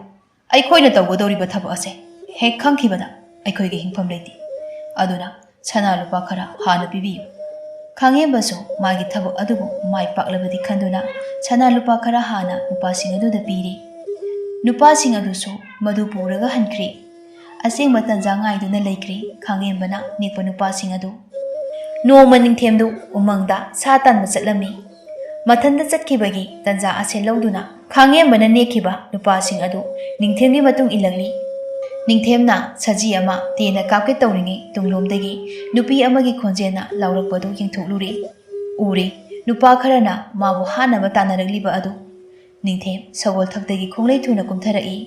अैखोइना तौगदौरिबा थबक असे हेक खंखिबदा अैखोइगे हिंफम लेति अदुना सना लुपा खरा हाना पिबियु खांगेंबसु मागी थबक अदुबु माइ पाक्लबदि खंदुना सना लुपा खरा हाना नुपासिंग अदुदा पीरी नुपासिंग अदुसु मदु पुरगा हनख्री असेंग तंजा गाइदुना लेख्री खांगेंबना नेक्पा नुपासिंग अदु नोमा निंथेमदु उमंगदा सा तानबा चटलमी मथंदा चटखिबगी तंजा असे लौदुना खांगेंबना नेखिबा नुपासिंग अदु निंथेमगी मतुंग इलगली निंथेमना सजी अमा तेना कापके तौरिंगे तुंगलोमदगी नुपी अमगी खोंजेना लाउरकपदु यंगथोकलुरी उरी नुपा खरना माबु हानबा तानरगलिबा अदु निंथेम सगोल थक्तगी खोंगलै थुना कुमथरई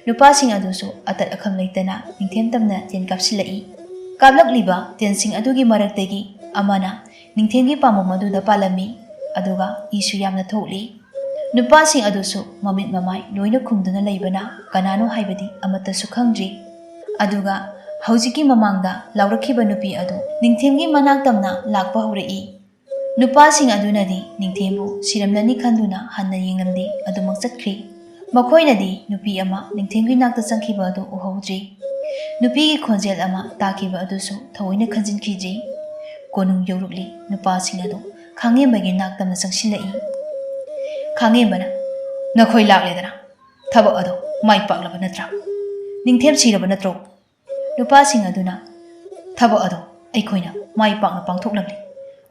नुपासिंग अदुसु अतत अखम लेतना निंथेम तमना तेन कापसिलई कापलकलिबा तेनसिंग अदुगी मरक्तगी अमना निंथेमगी पामम अदुदा पालमी अदुगा इसु यामना थोकली नुपासिंग अदुसु ममित ममाय लोइना खुमदुना लेबना कनानो हाइबदी अमतसु खंग्री अदुगा हौजिकी ममांगदा लाउरखिबा नुपी अदु निंथेमगी मनाक तमना लाकपा हौरई नुपासिंग अदुनदी निंथेमबु सिरमननी खंदुना हन्ना येंगलमदे अदुमक चटख्री मखोइनदी नुपी अमा निंथेमगी नाकता चंखिबा अदु उहौद्री नुपीगी खोंजेल अमा ताकिबा अदुसु थवोइना खंजिनखिजी कोनुंग यौरुकली नुपासिंग अदु खांगेंबगी नाकतमना चंगसिलई खांगेंबना नखोइ लाक्लेदना थबक अदु माइ पाक्लबा नत्रा निंथेम सिरबा नत्रो नुपासिंग अदुना थबक अदु अैखोइना माइ पाक्ना पांथोक्लबली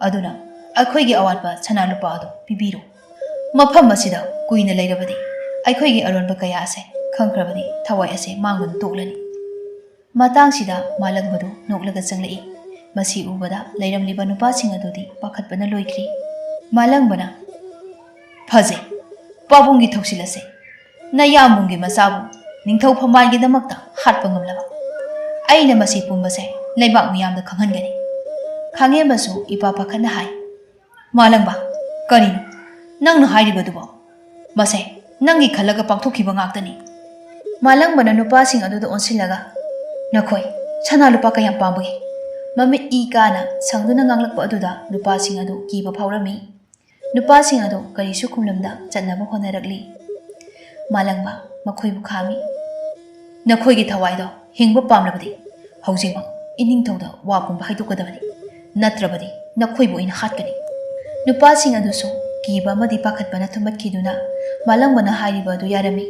अदुना अैखोइगी अवाटबा सना लुपा अदु पिबिरो मफम असिदा कुइना लेरबदी अैखोइगी अरोनबा कया असे खंख्रबदी थवाइ असे मांगन तोक्लनी मतांगसिदा मालंगबदु नोक्लगा चंगलई मसी उबदा लेरमलिबा नुपासिंग अदुदी पाखतपना लोइख्री मालंगबना फजे पाबुंगी थौसिलसे नयामुंगी मसाबु निंथौ फमाइगिदमक्ता हाटपा ngमलबा अैना मसी पुंबसे लेबाक मियामदा खंगहनगनी खांगेंबसु इपा पाखना हाय मालंगबा करिनो नंगना हाइरिबदुबो मसे नंगी खलगा पांथोखिबा गाक्तनी मालंगबना नुपासिंग अदुदा ओनसिलगा नखोइ सना लुपा कयाम पांबगे ममित ई काना संगदुना गांगलकपा अदुदा नुपासिंग अदु कीबा फावरमी नुपासिंग अदु करिसु खुमलमदा चन्नबा होनरगली मालंगबा मखोइबु खामी नखोइगी थवाइदो हिंगबा पामलबदी हौजिमा इनिंगथौदा वापुंबा हाइदोकदबनी नत्रबदी नखोइबु इन हाटकनी नुपासिंग अदुसु कीबा मदि पाखतपना थुमतखिदुना मालंगबना हाइरिबा अदु यारमी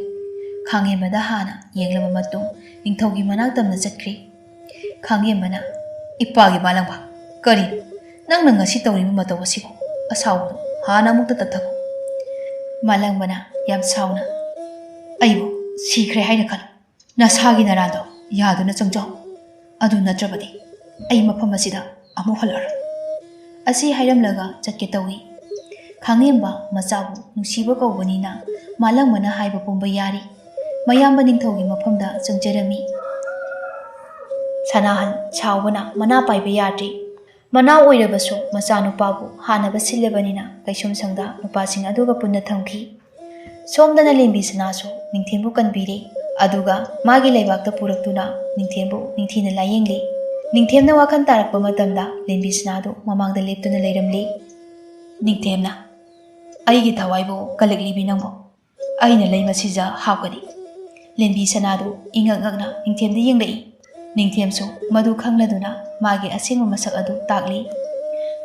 खांगेंबदा हाना येंगलबा मतुंग निंगथौगी मनाक्तमना चटख्री खांगेंबना इपागी मालंगबा करिनो नंगना ngasi तौरिबा मतौ असिबो असाउबदो हाना मुक्ता तथको मालंगबना याम साउना अइबो सिख्रे हाइना खलो नसागी नरादो यादुना चंगजौ अदु नत्रबदी अइ मफम असिदा अमु हलर असी हाइरमलगा चटके तौई खांगेंबा मचाबु नुसिबा कौबनीना मालंगबना हाइबा पुंबा यारी मयामबा निंथौगी मफमदा चंगजरमी सनाहन छावबना मना पाइबा याद्री मना ओइरबसु मचानुपाबु हानबा सिल्लबनिना कैसुम संगदा नुपासिंग अदुगा पुन्ना थमखी सोमदना लेंबी सनासु निंथेमबु कनबीरी अदुगा मागी लेबाकता पुरक्तुना निंथेमबु निंथीना लायेंगली निंथेमना वाखन तारकपा मतमदा लेंबी सनादु ममांगदा लेप्तुना लेरमली निंथेमना अैगी थवाइबु कलकलिबी नंबो अैना लेमसिजा हावगनी लेंबी सनादु इंगंगना निंथेमदा येंगलई निंथेमसु मधु खंगलदुना मागे असेंग मसक अदु ताकली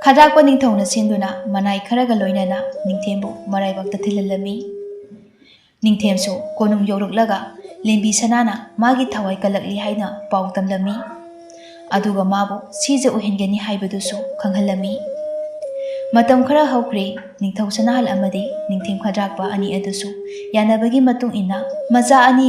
खदाकपा निंथौना सेंदुना मनाई खरगा लोइनाना निंथेमबु मराइबक्ता थिललमी निंथेमसु कोनुंग यौरकलगा लेंबी सनाना मागी थवाइ कलकली हाइना पाउ तमलमी अदुगा माबु सिजा उहेनगनी हाइबदुसु खंगहलमी मतम खरा हौख्रे निंथौ सनाहल अमदी निंथेम खदाकपा अनि अदुसु यानबगी मतुंग इना मजा अनि